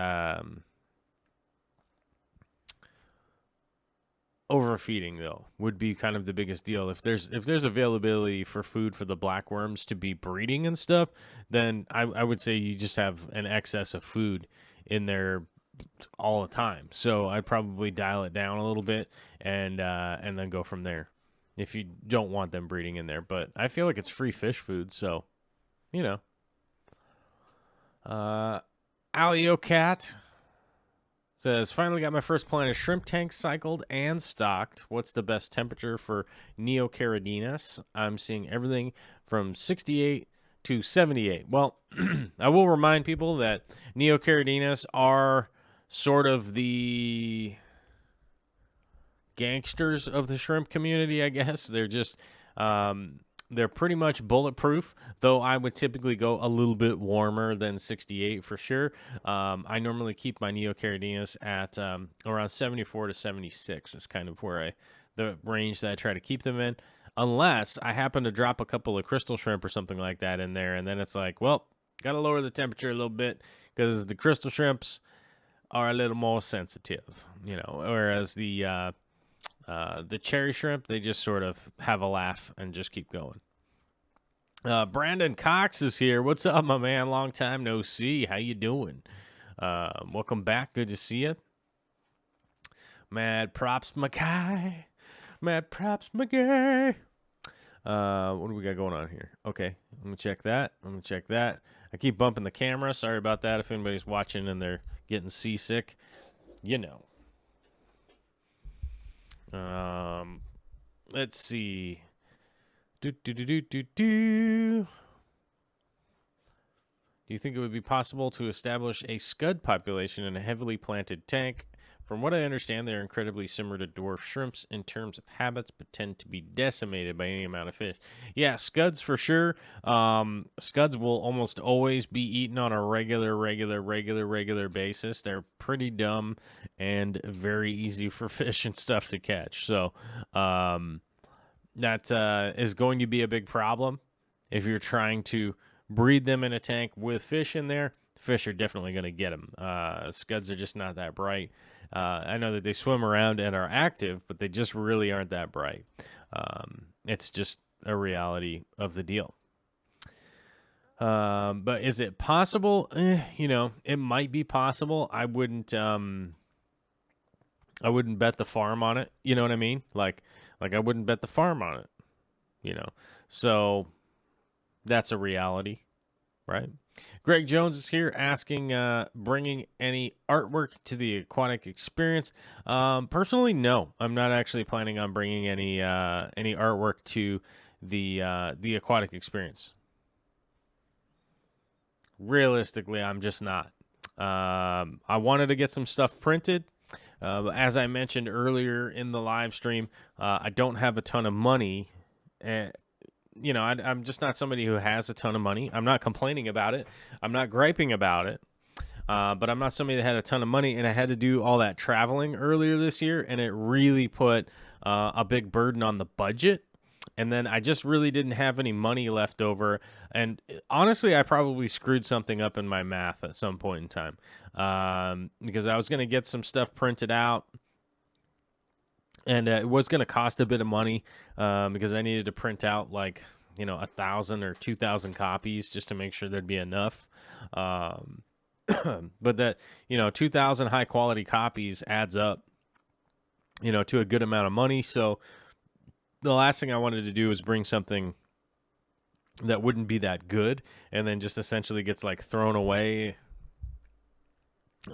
overfeeding, though, would be kind of the biggest deal. If there's availability for food for the blackworms to be breeding and stuff, then I would say you just have an excess of food in there all the time. So I'd probably dial it down a little bit and then go from there if you don't want them breeding in there. But I feel like it's free fish food, so, you know. Alio Cat says, finally got my first plant of shrimp tank cycled and stocked. What's the best temperature for Neocaridinus? I'm seeing everything from 68 to 78. Well, I will remind people that Neocaridinus are sort of the gangsters of the shrimp community, I guess. They're just they're pretty much bulletproof, though I would typically go a little bit warmer than 68 for sure. I normally keep my Neocaridinus at around 74 to 76 is kind of where the range that I try to keep them in, unless I happen to drop a couple of crystal shrimp or something like that in there, and then it's like, well, got to lower the temperature a little bit because the crystal shrimps are a little more sensitive, whereas the cherry shrimp, they just sort of have a laugh and just keep going. Brandon Cox is here. What's up, my man? Long time no see. How you doing? Welcome back. Good to see you. Mad props, my guy. Mad props, my guy. What do we got going on here? Okay, let me check that. I keep bumping the camera. Sorry about that if anybody's watching and they're getting seasick. Let's see. Do you think it would be possible to establish a scud population in a heavily planted tank? From what I understand, they're incredibly similar to dwarf shrimps in terms of habits, but tend to be decimated by any amount of fish. Yeah, scuds for sure. Scuds will almost always be eaten on a regular basis. They're pretty dumb and very easy for fish and stuff to catch. So that is going to be a big problem if you're trying to breed them in a tank with fish in there. Fish are definitely going to get them. Scuds are just not that bright. I know that they swim around and are active, but they just really aren't that bright. It's just a reality of the deal. But is it possible? It might be possible. I wouldn't bet the farm on it. You know what I mean? Like I wouldn't bet the farm on it. So that's a reality, right? Greg Jones is here asking, bringing any artwork to the aquatic experience. Personally, no. I'm not actually planning on bringing any artwork to the aquatic experience. Realistically, I'm just not. I wanted to get some stuff printed. As I mentioned earlier in the live stream, I don't have a ton of money. I'm just not somebody who has a ton of money. I'm not complaining about it. I'm not griping about it. But I'm not somebody that had a ton of money, and I had to do all that traveling earlier this year, and it really put a big burden on the budget. And then I just really didn't have any money left over. And honestly, I probably screwed something up in my math at some point in time, because I was going to get some stuff printed out. And it was going to cost a bit of money because I needed to print out 1,000 or 2,000 copies just to make sure there'd be enough. But that 2,000 high quality copies adds up, to a good amount of money. So the last thing I wanted to do was bring something that wouldn't be that good and then just essentially gets thrown away.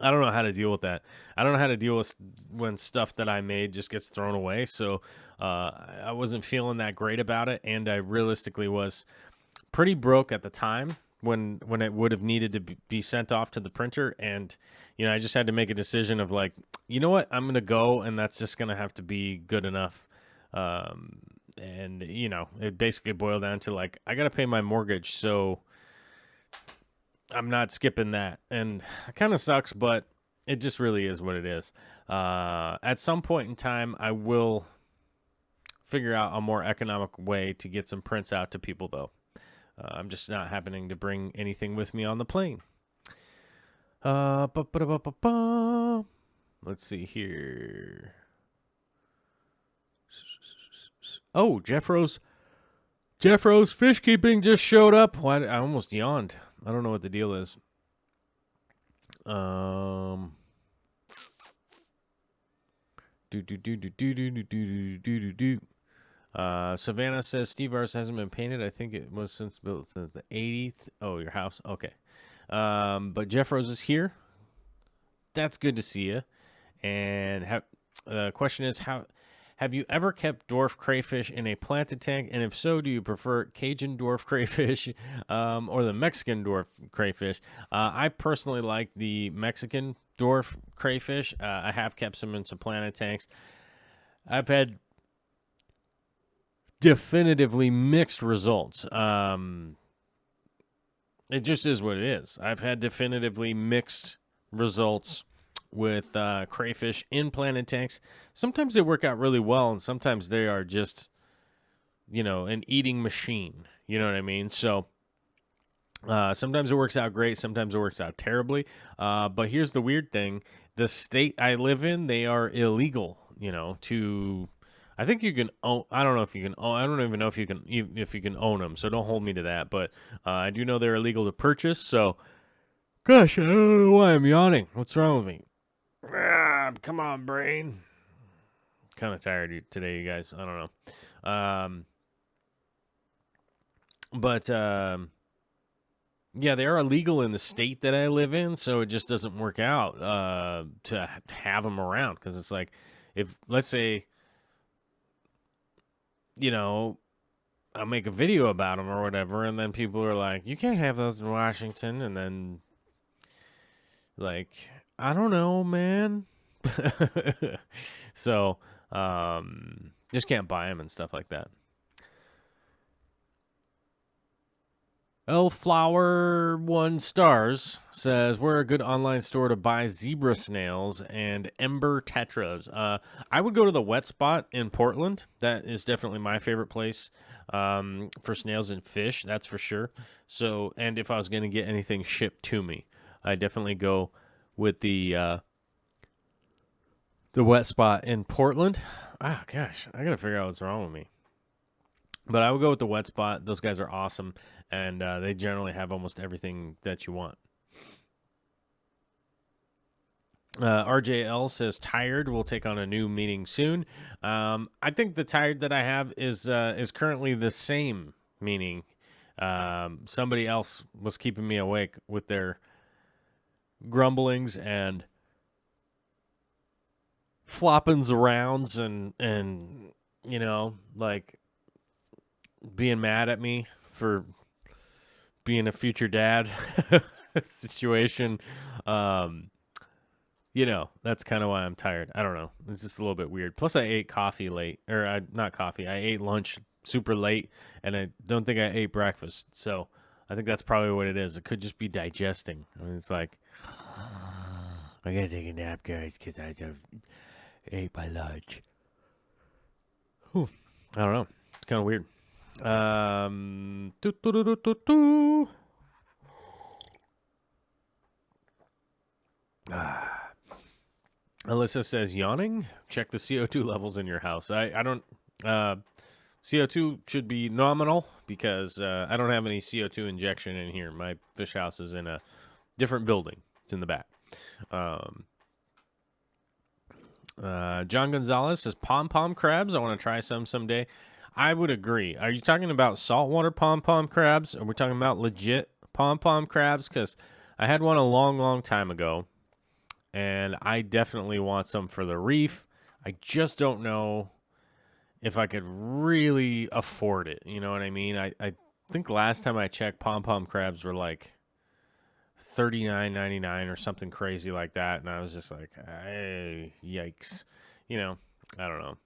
I don't know how to deal with that. I don't know how to deal with when stuff that I made just gets thrown away. So I wasn't feeling that great about it, and I realistically was pretty broke at the time when it would have needed to be sent off to the printer. And I just had to make a decision of you know what, I'm gonna go, and that's just gonna have to be good enough. And it basically boiled down to I gotta pay my mortgage, so I'm not skipping that. And it kind of sucks, but it just really is what it is. At some point in time, I will figure out a more economic way to get some prints out to people, though. I'm just not happening to bring anything with me on the plane. Let's see here. Oh, Jeff Rose Fish Keeping just showed up. Why? I almost yawned. I don't know what the deal is. Savannah says Steve Ars hasn't been painted. I think it was since built the 80th. Oh, your house. Okay. But Jeff Rose is here. That's good to see you. And the question is, have you ever kept dwarf crayfish in a planted tank? And if so, do you prefer Cajun dwarf crayfish or the Mexican dwarf crayfish? I personally like the Mexican dwarf crayfish. I have kept some in some planet tanks. I've had definitively mixed results. It just is what it is. I've had definitively mixed results with crayfish in planet tanks. Sometimes they work out really well, and sometimes they are just, an eating machine. You know what I mean? So sometimes it works out great. Sometimes it works out terribly. But here's the weird thing. The state I live in, they are illegal, to... I think you can own. I don't know if you can own. I don't even know if you can own them. So don't hold me to that. But I do know they're illegal to purchase. So, gosh, I don't know why I'm yawning. What's wrong with me? Come on, brain. Kind of tired today, you guys. I don't know. But yeah, they are illegal in the state that I live in. So it just doesn't work out to have them around, because it's like, if let's say, I'll make a video about them or whatever, and then people are like, you can't have those in Washington, and then, like, I don't know, man. So, just can't buy them and stuff like that. Elflower 1 stars says, we're a good online store to buy zebra snails and ember tetras. I would go to the Wet Spot in Portland. That is definitely my favorite place for snails and fish, that's for sure. So, and if I was going to get anything shipped to me, I definitely go with the Wet Spot in Portland. Ah, gosh, I got to figure out what's wrong with me. But I would go with the Wet Spot. Those guys are awesome, and they generally have almost everything that you want. RJL says, tired. We'll take on a new meaning soon. I think the tired that I have is currently the same meaning. Somebody else was keeping me awake with their grumblings and floppings arounds and like being mad at me for being a future dad situation. That's kind of why I'm tired. I don't know. It's just a little bit weird. Plus I ate coffee late, or not coffee. I ate lunch super late, and I don't think I ate breakfast. So I think that's probably what it is. It could just be digesting. I mean, it's like, I gotta take a nap, guys, because I ate my lunch. Whew. I don't know. It's kind of weird. Alyssa says, yawning? Check the CO2 levels in your house. I don't... CO2 should be nominal, because I don't have any CO2 injection in here. My fish house is in a different building. It's in the back. John Gonzalez says, pom-pom crabs. I want to try some someday. I would agree. Are you talking about saltwater pom-pom crabs? Or are we talking about legit pom-pom crabs? Because I had one a long, long time ago, and I definitely want some for the reef. I just don't know if I could really afford it. You know what I mean? I think last time I checked, pom-pom crabs were like $39.99 or something crazy like that, and I was just like, hey, yikes. I don't know.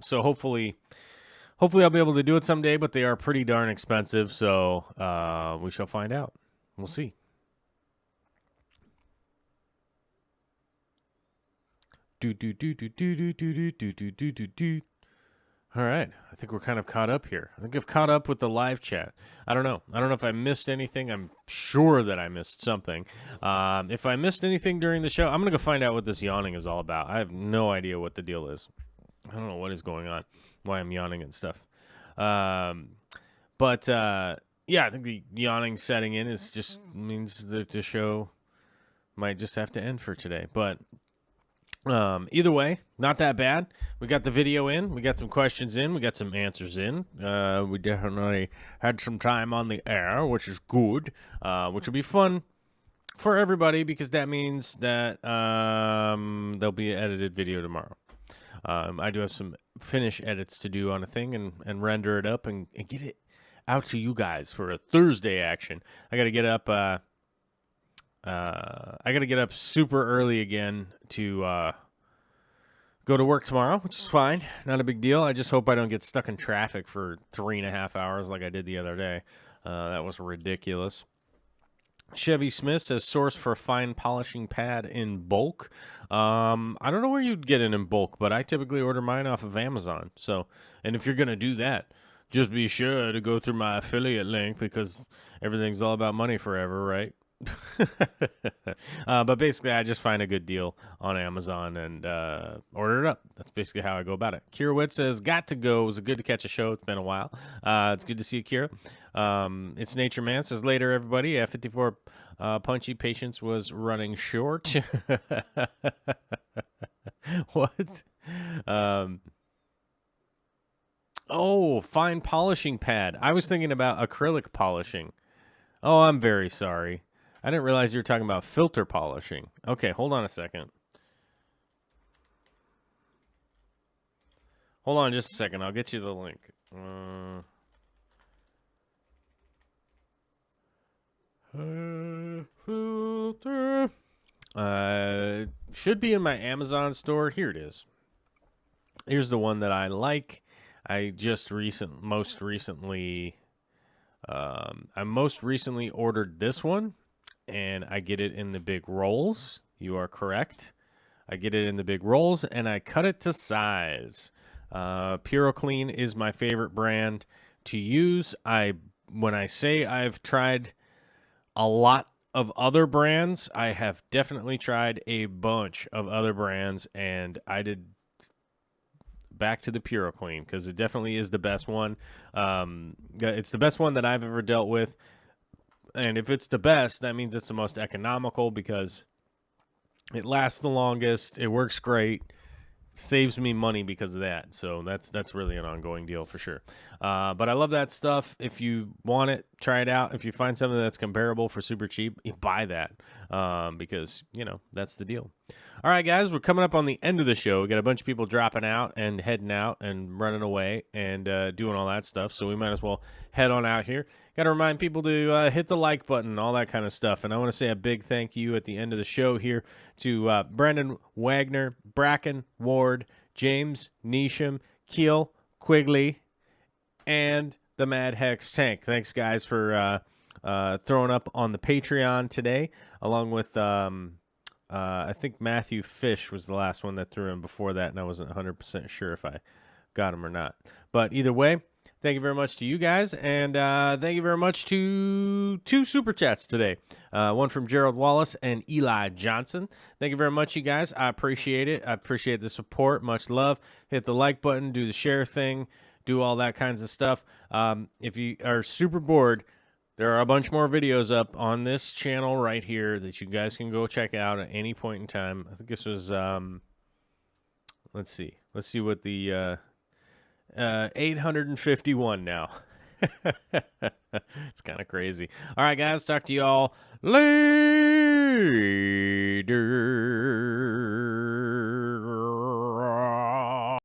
So hopefully I'll be able to do it someday, but they are pretty darn expensive, so we shall find out. We'll see. All right, I think we're kind of caught up here. I think I've caught up with the live chat. I don't know if I missed anything. I'm sure that I missed something. If I missed anything during the show, I'm going to go find out what this yawning is all about. I have no idea what the deal is. I don't know what is going on, why I'm yawning and stuff. Yeah, I think the yawning setting in just means that the show might just have to end for today. But either way, not that bad. We got the video in. We got some questions in. We got some answers in. We definitely had some time on the air, which is good, which will be fun for everybody, because that means that there'll be an edited video tomorrow. I do have some finish edits to do on a thing and render it up and get it out to you guys for a Thursday action. I got to get up. I got to get up super early again to go to work tomorrow, which is fine. Not a big deal. I just hope I don't get stuck in traffic for 3.5 hours like I did the other day. That was ridiculous. Chevy Smith says source for fine polishing pad in bulk. I don't know where you'd get it in bulk, but I typically order mine off of Amazon. So, and if you're going to do that, just be sure to go through my affiliate link because everything's all about money forever, right? But basically, I just find a good deal on Amazon and order it up. That's basically how I go about it. Kira Witt says, got to go. It was good to catch a show. It's been a while. It's good to see you, Kira. It's Nature Man says, later, everybody. 54 punchy patience was running short. What? Oh, fine polishing pad. I was thinking about acrylic polishing. Oh, I'm very sorry. I didn't realize you were talking about filter polishing. Okay, hold on a second. Hold on just a second. I'll get you the link. Filter. Should be in my Amazon store. Here it is. Here's the one that I like. I most recently ordered this one. And I get it in the big rolls. You are correct. I get it in the big rolls, and I cut it to size. PuroClean is my favorite brand to use. When I say I've tried a lot of other brands, I have definitely tried a bunch of other brands, and I did back to the PuroClean because it definitely is the best one. It's the best one that I've ever dealt with. And if it's the best, that means it's the most economical because it lasts the longest. It works great. Saves me money because of that. So that's really an ongoing deal for sure. But I love that stuff. If you want it, try it out. If you find something that's comparable for super cheap, you buy that because, that's the deal. All right, guys, we're coming up on the end of the show. We got a bunch of people dropping out and heading out and running away and doing all that stuff. So we might as well head on out here. Got to remind people to hit the like button, all that kind of stuff. And I want to say a big thank you at the end of the show here to Brendan Wagner, Bracken, Ward, James, Neesham, Keel, Quigley, and the Mad Hex Tank. Thanks, guys, for throwing up on the Patreon today, along with I think Matthew Fish was the last one that threw in before that, and I wasn't 100% sure if I got him or not. But either way, thank you very much to you guys, and thank you very much to 2 Super Chats today. One from Gerald Wallace and Eli Johnson. Thank you very much, you guys. I appreciate it. I appreciate the support. Much love. Hit the like button, do the share thing, do all that kinds of stuff. If you are super bored, there are a bunch more videos up on this channel right here that you guys can go check out at any point in time. I think this was, let's see what the... 851 now. It's kind of crazy. All right, guys. Talk to you all later.